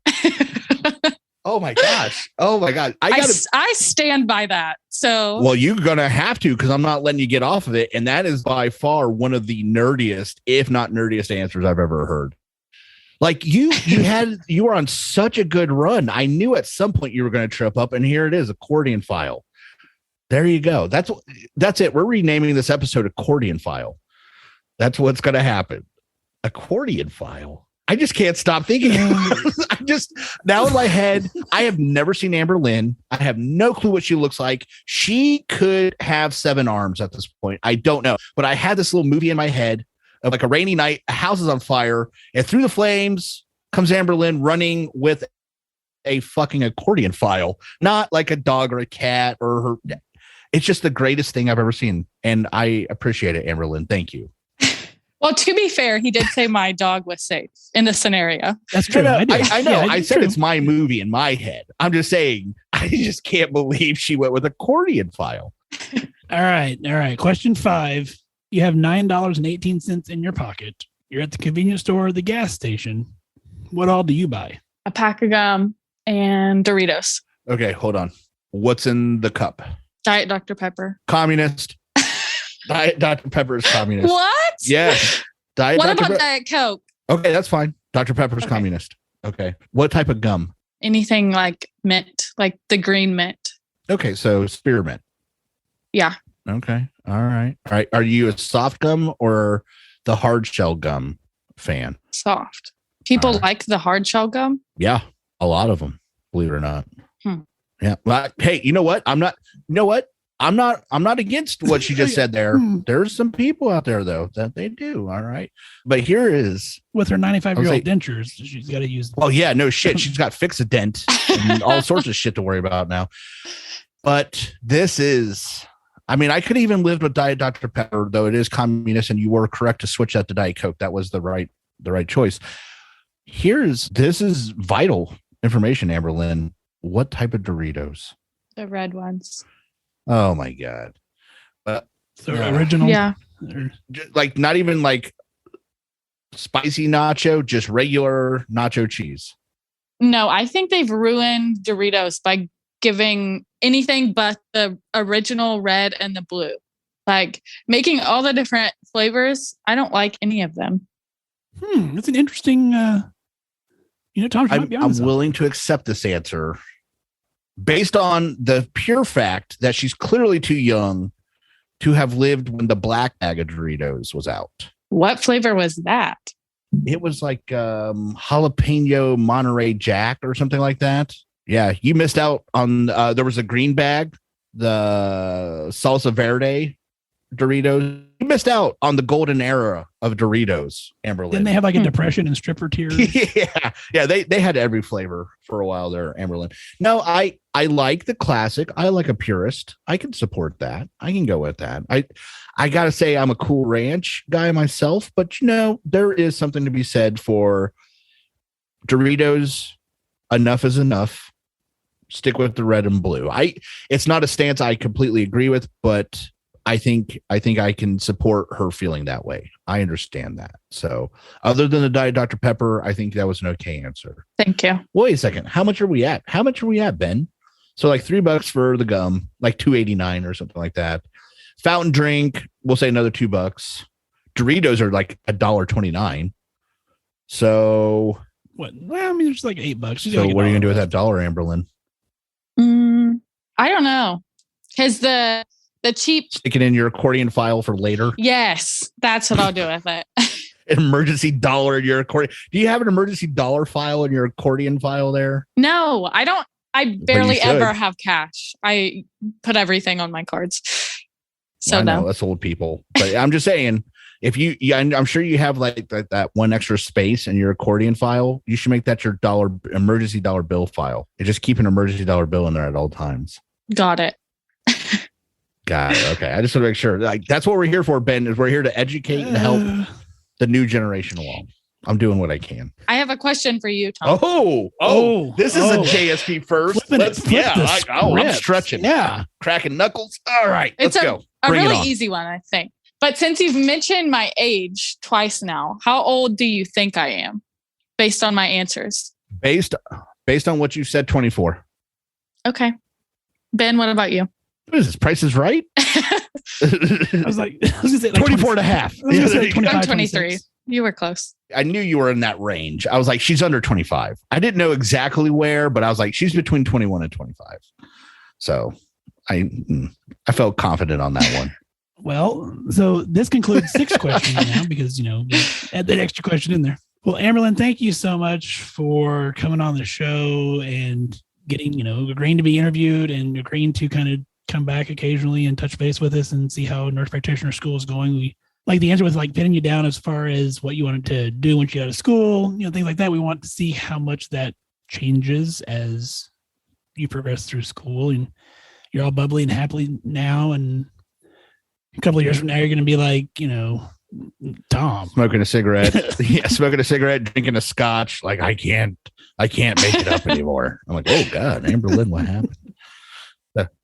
S2: Oh my gosh. Oh my God.
S6: I stand by that. So,
S2: well, you're going to have to, because I'm not letting you get off of it. And that is by far one of the nerdiest, if not nerdiest answers I've ever heard. Like you were on such a good run. I knew at some point you were going to trip up, and here it is, accordion file. There you go. That's it. We're renaming this episode accordion file. That's what's going to happen. Accordion file. I just can't stop thinking. I'm just now in my head. I have never seen Amberlyn. I have no clue what she looks like. She could have 7 arms at this point. I don't know. But I had this little movie in my head of like a rainy night, a house is on fire, and through the flames comes Amberlyn running with a fucking accordion file, not like a dog or a cat or her. It's just the greatest thing I've ever seen. And I appreciate it, Amberlyn. Thank you.
S6: Well, to be fair, he did say my dog was safe in the scenario.
S1: That's true.
S2: I know.
S1: Yeah,
S2: I said
S1: true.
S2: It's my movie in my head. I'm just saying, I just can't believe she went with accordion file.
S1: All right. Question 5. You have $9.18 in your pocket. you're at the convenience store or the gas station. What all do you buy?
S6: A pack of gum and Doritos.
S2: Okay, hold on. What's in the cup?
S6: Diet Dr. Pepper.
S2: Communist. Diet Dr. Pepper is communist.
S6: What?
S2: Yes. Diet
S6: What
S2: Dr.
S6: about Diet Coke?
S2: Okay, that's fine. Dr. Pepper's
S6: Okay.
S2: communist. Okay. What type of gum?
S6: Anything like mint, like the green mint.
S2: Okay, so spearmint.
S6: Yeah.
S2: Okay. All right. Are you a soft gum or the hard shell gum fan?
S6: Soft. People
S2: Alright.
S6: like the hard shell gum.
S2: Yeah, a lot of them, believe it or not.
S6: Hmm.
S2: Yeah. Well, hey, you know what? I'm not against what she just said there. There's some people out there though that they do. All right. But here is
S1: With her 95-year-old
S2: like-
S1: dentures, she's got to use.
S2: well, yeah, no shit. She's got Fix-A-Dent and all sorts of shit to worry about now. But this is, I mean, I could even live with Diet Dr. Pepper, though it is communist, and you were correct to switch that to Diet Coke. That was the right choice. This is vital information, Amberlyn. What type of Doritos?
S6: The red ones.
S2: Oh my God.
S1: So
S2: Yeah.
S1: original.
S6: Yeah.
S1: Or-
S2: Like not even like spicy nacho, just regular nacho cheese.
S6: No, I think they've ruined Doritos by giving anything but the original red and the blue. Like making all the different flavors. I don't like any of them.
S1: That's an interesting. Tom, you might be
S2: I'm
S1: honest.
S2: willing to accept this answer based on the pure fact that she's clearly too young to have lived when the black bag of Doritos was out.
S6: What flavor was that?
S2: It was like jalapeno Monterey Jack or something like that. Yeah, you missed out on. There was a green bag, the salsa verde Doritos. You missed out on the golden era of Doritos, Amberlyn.
S1: Didn't they have like a depression and stripper tears?
S2: yeah. They had every flavor for a while there, Amberlyn. No, I like the classic. I like a purist. I can support that. I can go with that. I gotta say I'm a Cool Ranch guy myself, but there is something to be said for Doritos. Enough is enough. Stick with the red and blue. It's not a stance I completely agree with, but I think I can support her feeling that way. I understand that. So other than the Diet Dr. Pepper, I think that was an okay answer.
S6: Thank you.
S2: Wait a second. How much are we at? Ben? So like $3 for the gum, like $2.89 or something like that. Fountain drink, we'll say another $2. Doritos are like $1.29. So
S1: What? Well, I mean, it's like $8.
S2: so what are you gonna do with that dollar, Amberlyn?
S6: I don't know. Because the cheap.
S2: Stick it in your accordion file for later.
S6: Yes, that's what I'll do with it.
S2: An emergency dollar in your accordion. Do you have an emergency dollar file in your accordion file there?
S6: No, I don't. I barely
S2: should.
S6: ever have cash. I put everything on my cards. So
S2: I know
S6: no.
S2: that's old people, but I'm just saying, if I'm sure you have like that one extra space in your accordion file. You should make that your emergency dollar bill file. And just keep an emergency dollar bill in there at all times.
S6: Got it.
S2: Got it. Okay, I just want to make sure. Like that's what we're here for, Ben. Is we're here to educate and help the new generation along. I'm doing what I can.
S6: I have a question for you, Tom.
S2: This is a JSP first. I'm
S1: script.
S2: stretching.
S1: Yeah.
S2: Cracking knuckles. All right,
S6: It's
S2: let's go.
S6: A
S2: Bring it
S6: really
S2: on.
S6: easy one, I think. But since you've mentioned my age twice now, how old do you think I am based on my answers?
S2: Based on what you said, 24.
S6: Okay. Ben, what about you?
S2: What is this? Price is Right?
S1: I was gonna say
S2: 24 and a half.
S1: I was gonna say 25,
S6: I'm 23.
S1: 26.
S6: You were close.
S2: I knew you were in that range. I was like, she's under 25. I didn't know exactly where, but I was like, she's between 21 and 25. So I felt confident on that one.
S1: Well, so this concludes 6 questions now because, we add that extra question in there. Well, Amberlyn, thank you so much for coming on the show and getting, agreeing to be interviewed and agreeing to kind of come back occasionally and touch base with us and see how nurse practitioner school is going. We like the answer with like pinning you down as far as what you wanted to do once you got out of school, things like that. We want to see how much that changes as you progress through school and you're all bubbly and happy now. And a couple of years from now, you're going to be like, Tom
S2: Smoking a cigarette. Smoking a cigarette, drinking a scotch. Like, I can't make it up anymore. I'm like, oh God, Amberlyn, what happened?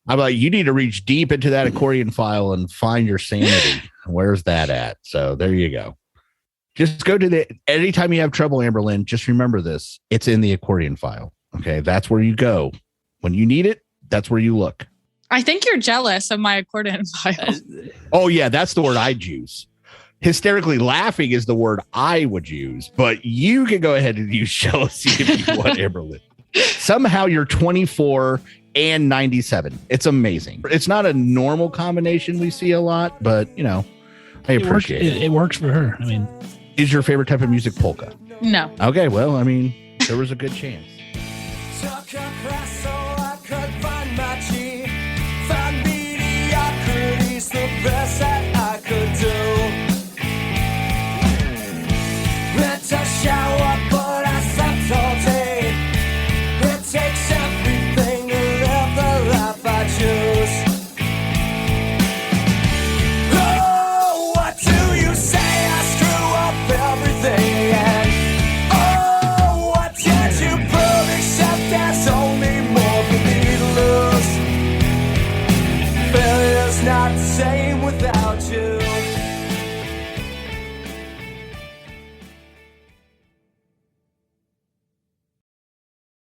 S2: I'm like, you need to reach deep into that accordion file and find your sanity. Where's that at? So there you go. Just go to anytime you have trouble, Amberlyn, just remember this. It's in the accordion file. Okay. That's where you go. When you need it, that's where you look.
S6: I think you're jealous of my accordion file.
S2: Oh, yeah. That's the word I'd use. Hysterically laughing is the word I would use, but you can go ahead and use jealousy if you want, Amberlyn. Somehow you're 24 and 97. It's amazing. It's not a normal combination we see a lot, but, I appreciate it.
S1: It works for her. I mean,
S2: is your favorite type of music polka?
S6: No.
S2: Okay, well, I mean, there was a good chance.
S7: Not to say